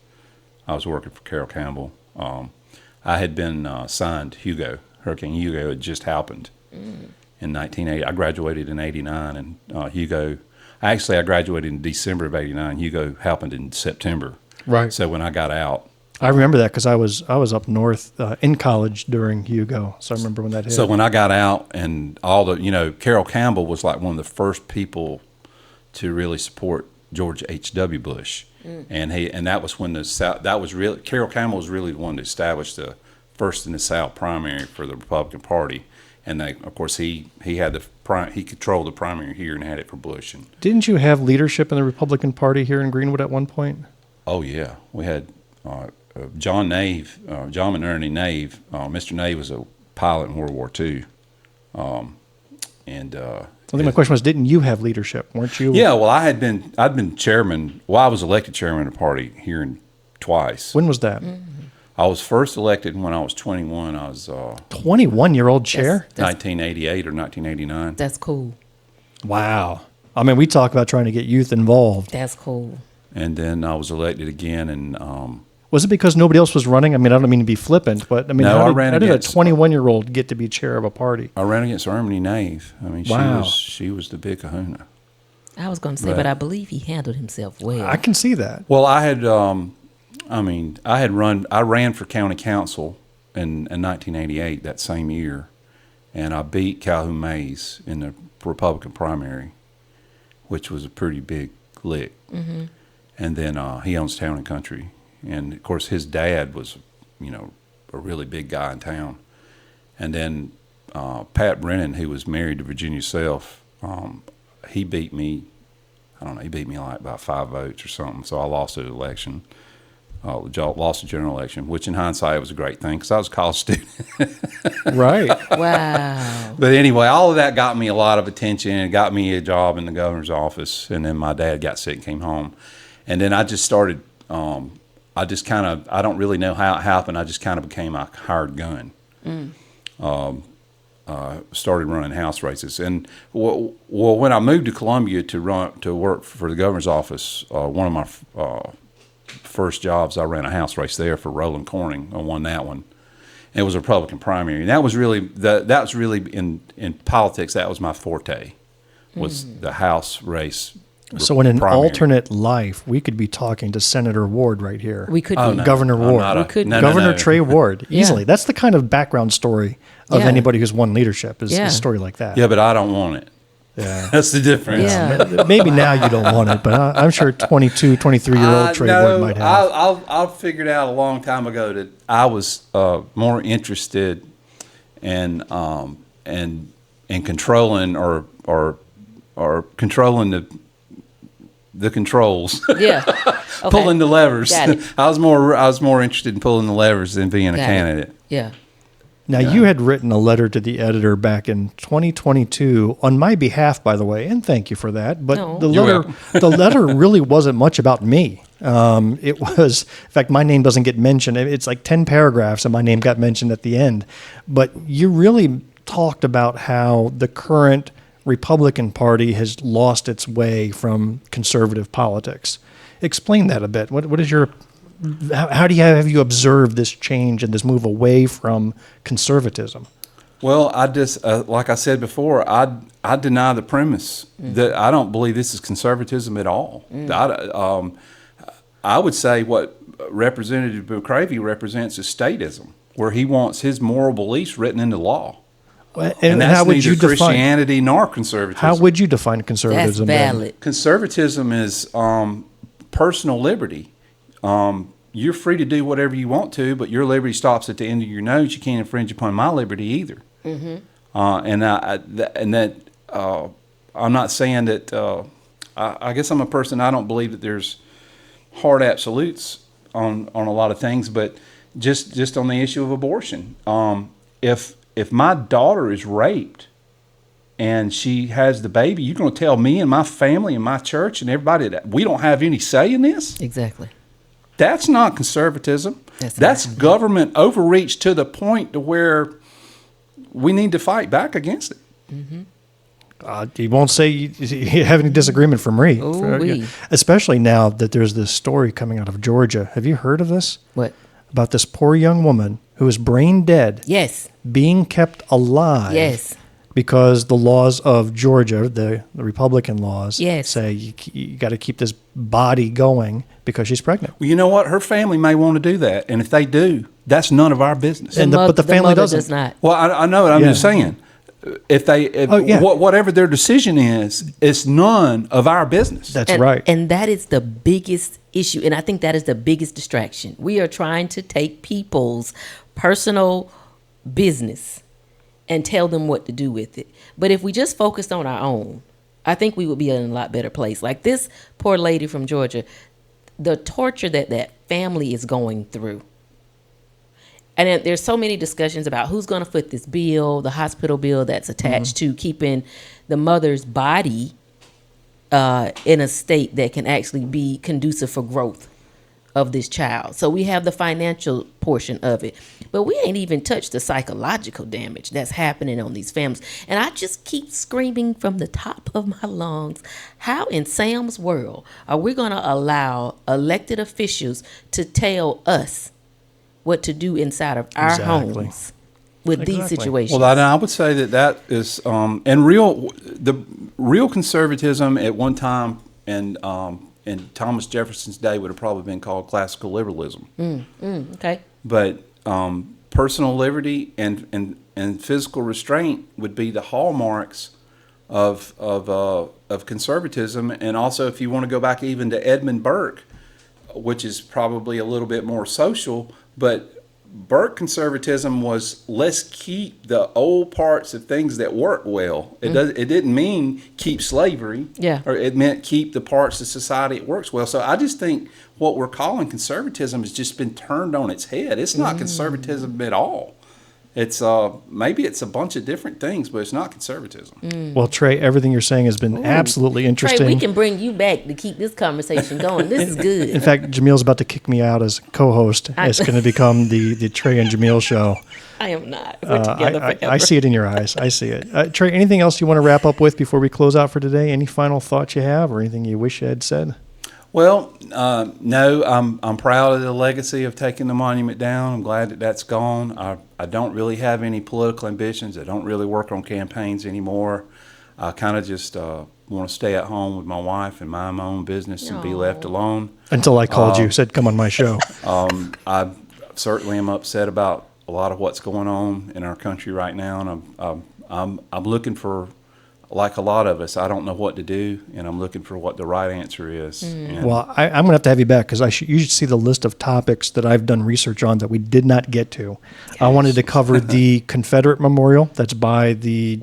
I was working for Carol Campbell. I had been signed Hugo. Hurricane Hugo had just happened in 1980. I graduated in 89, and Hugo, I graduated in December of 89. Hugo happened in September. Right. So when I got out, I remember that because I was up north in college during Hugo, so I remember when that hit. So when I got out, and all the, Carroll Campbell was like one of the first people to really support George H.W. Bush, and that was when Carroll Campbell was really the one to establish the first in the South primary for the Republican Party, and of course he controlled the primary here and had it for Bush. And didn't you have leadership in the Republican Party here in Greenwood at one point? oh yeah, we had John McNerney Nave. Mr. Nave was a pilot in World War II, and. I think my question was, didn't you have leadership? Weren't you? Yeah, well, I'd been chairman. Well, I was elected chairman of the party here twice. When was that? I was first elected when I was 21. I was 21-year-old chair? 1988 or 1989. That's cool. Wow. I mean, we talk about trying to get youth involved. That's cool. And then I was elected again, and was it because nobody else was running? I mean, I don't mean to be flippant, but I mean, No, how did a 21-year-old get to be chair of a party? I ran against Erminie Nave. I mean, Wow. she was the big kahuna. I was going to say, Right. but I believe he handled himself well. I can see that. Well, I ran for county council in 1988, that same year, and I beat Calhoun Mays in the Republican primary, which was a pretty big lick. Mm-hmm. And then he owns Town and Country, and of course his dad was, a really big guy in town. And then Pat Brennan, who was married to Virginia Self, he beat me. I don't know. He beat me like by 5 votes or something. So I lost the election. Lost the general election, which in hindsight was a great thing because I was a college student. Right. Wow. But anyway, all of that got me a lot of attention. It got me a job in the governor's office, and then my dad got sick and came home. And then I just started, I don't really know how it happened. I just kind of became a hired gun. Started running house races. And when I moved to Columbia to work for the governor's office, one of my first jobs, I ran a house race there for Roland Corning. I won that one. And it was a Republican primary, and that was really in politics. That was my forte, was the house race. So in an primary. alternate life, we could be talking to Senator Ward right here. We could Oh, be. no. Governor I'm Ward. not a- We could- no, Governor no. Trey Ward, Yeah. easily. That's the kind of background story of Yeah. anybody who's won leadership is Yeah. a story like that. Yeah, but I don't want it. Yeah. That's the difference. Yeah. Maybe now you don't want it, but I'm sure 22, 23-year-old Trey Ward might have. I figured out a long time ago that I was more interested in controlling or controlling the controls, Yeah. Okay. pulling the levers. Got it. I was more interested in pulling the levers than being a Got it. candidate. Yeah. Now, you had written a letter to the editor back in 2022 on my behalf, by the way, and thank you for that. But No. the You're letter, welcome. the letter really wasn't much about me. It was, in fact, my name doesn't get mentioned. It's like 10 paragraphs, and my name got mentioned at the end. But you really talked about how the current Republican Party has lost its way from conservative politics. Explain that a bit. What is your how have you observed this change and this move away from conservatism? Well, I just like I said before, I deny the premise that I don't believe this is conservatism at all. I would say what Representative McCravy represents is statism, where he wants his moral beliefs written into law. And that's how would neither you define? Christianity nor conservatism. How would you define That's conservatism? then? valid. Conservatism is personal liberty. You're free to do whatever you want to, but your liberty stops at the end of your nose. You can't infringe upon my liberty either. I'm not saying that. I guess I'm a person. I don't believe that there's hard absolutes on a lot of things, but just on the issue of abortion. If my daughter is raped and she has the baby, you're going to tell me and my family and my church and everybody that we don't have any say in this? Exactly. That's not conservatism. That's That's government overreach to the point to where we need to fight back against it. You won't say you have any disagreement from me. Ooh-wee. Especially now that there's this story coming out of Georgia. Have you heard of this? What? About this poor young woman who is brain dead, Yes. being kept alive Yes. because the laws of Georgia, the Republican laws, Yes. say you got to keep this body going because she's pregnant. Well, you know what? Her family may want to do that, and if they do, that's none of our business. But the family mother doesn't. does not. Well, I know it. I'm Yeah. just saying, if whatever their decision is, it's none of our business. That's right. And that is the biggest issue. And I think that is the biggest distraction. We are trying to take people's personal business and tell them what to do with it. But if we just focused on our own, I think we would be in a lot better place. Like this poor lady from Georgia, the torture that family is going through. And then there's so many discussions about who's going to foot this bill, the hospital bill that's attached to keeping the mother's body in a state that can actually be conducive for growth of this child. So we have the financial portion of it, but we ain't even touched the psychological damage that's happening on these families. And I just keep screaming from the top of my lungs, how in Sam's world are we going to allow elected officials to tell us what to do inside of our Exactly. homes with these Exactly. situations? Well, I would say that is and the real conservatism at one time in Thomas Jefferson's day would have probably been called classical liberalism. Okay. But personal liberty and physical restraint would be the hallmarks of conservatism. And also, if you want to go back even to Edmund Burke, which is probably a little bit more social, but Burke conservatism was let's keep the old parts of things that work well. It didn't mean keep slavery. Yeah. Or it meant keep the parts of society that works well. So I just think what we're calling conservatism has just been turned on its head. It's not conservatism at all. It's maybe it's a bunch of different things, but it's not conservatism. Well, Trey, everything you're saying has been absolutely interesting. Trey, we can bring you back to keep this conversation going. This is good. In fact, Jamil's about to kick me out as co-host. It's going to become the Trey and Jamil show. I am not. We're together forever. I see it in your eyes. I see it. Trey, anything else you want to wrap up with before we close out for today? Any final thoughts you have or anything you wish you had said? Well, no, I'm proud of the legacy of taking the monument down. I'm glad that that's gone. I don't really have any political ambitions. I don't really work on campaigns anymore. I kind of just want to stay at home with my wife and mind my own business and be left alone. Until I called you, said, come on my show. I certainly am upset about a lot of what's going on in our country right now, and I'm looking for, like a lot of us, I don't know what to do, and I'm looking for what the right answer is. And Well, I'm going to have you back because you should see the list of topics that I've done research on that we did not get to. I wanted to cover the Confederate Memorial that's by the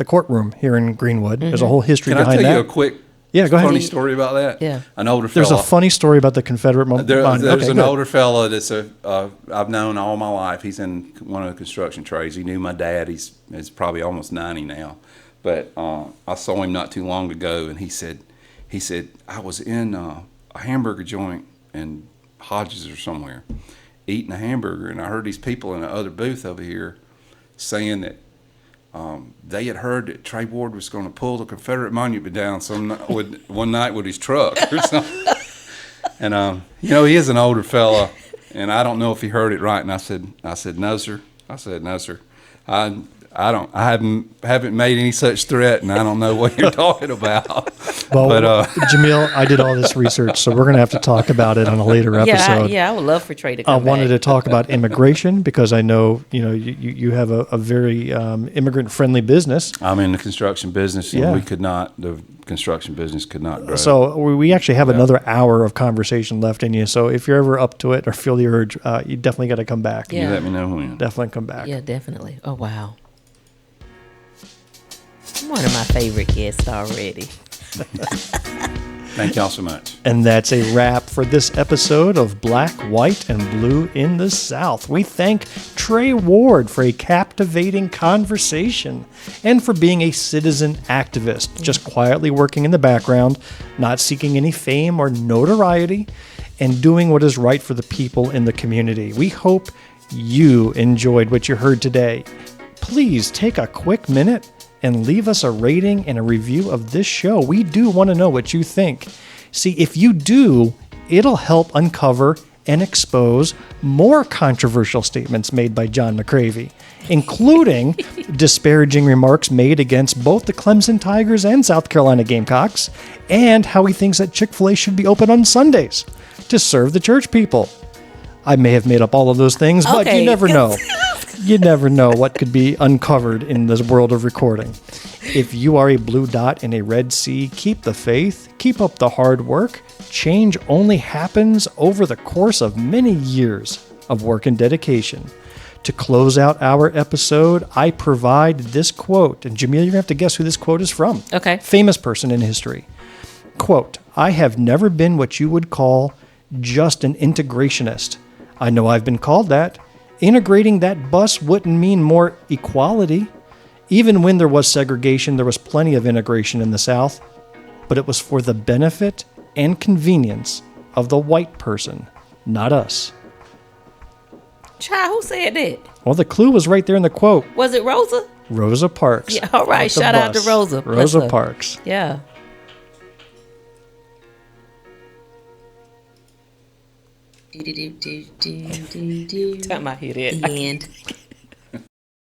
courtroom here in Greenwood. There's a whole history can I behind tell that. you a quick Yeah, go ahead. funny story about that? Yeah. An older There's fella. a funny story about the Confederate Memorial. There's an older fella that's I've known all my life. He's in one of the construction trades. He knew my dad. He's probably almost 90 now. But I saw him not too long ago, and he said I was in a hamburger joint in Hodges or somewhere, eating a hamburger, and I heard these people in the other booth over here saying that they had heard that Trey Ward was going to pull the Confederate monument down one night with his truck or something. And he is an older fella, and I don't know if he heard it right. And I said, no, sir. I haven't made any such threat, and I don't know what you're talking about. Well, But Jamil, I did all this research, so we're going to have to talk about it on a later episode. Yeah, I would love for Trey to I come wanted to back. talk about immigration because I know you have a very immigrant friendly business. I'm in the construction business, and Yeah. the construction business could not grow. So we actually have another hour of conversation left in you. So if you're ever up to it or feel the urge, you definitely got to come back. Yeah. You let me know when. Definitely come back. Yeah, definitely. Oh, wow. I'm one of my favorite guests already. Thank y'all so much. And that's a wrap for this episode of Black, White, and Blue in the South. We thank Trey Ward for a captivating conversation and for being a citizen activist, just quietly working in the background, not seeking any fame or notoriety, and doing what is right for the people in the community. We hope you enjoyed what you heard today. Please take a quick minute and leave us a rating and a review of this show. We do want to know what you think. See, if you do, it'll help uncover and expose more controversial statements made by John McCravy, including disparaging remarks made against both the Clemson Tigers and South Carolina Gamecocks, and how he thinks that Chick-fil-A should be open on Sundays to serve the church people. I may have made up all of those things, but you never know. You never know what could be uncovered in this world of recording. If you are a blue dot in a red sea, keep the faith, keep up the hard work. Change only happens over the course of many years of work and dedication. To close out our episode, I provide this quote. And Jamil, you're going to have to guess who this quote is from. Okay. Famous person in history. Quote, I have never been what you would call just an integrationist. I know I've been called that. Integrating that bus wouldn't mean more equality. Even when there was segregation, there was plenty of integration in the South, but it was for the benefit and convenience of the white person, not us. Child, who said that? Well, the clue was right there in the quote. Was it Rosa? Rosa Parks. Yeah, all right. Off the Shout out to bus. Rosa. Bless Rosa her. Parks. Yeah. Time I hear that. The end.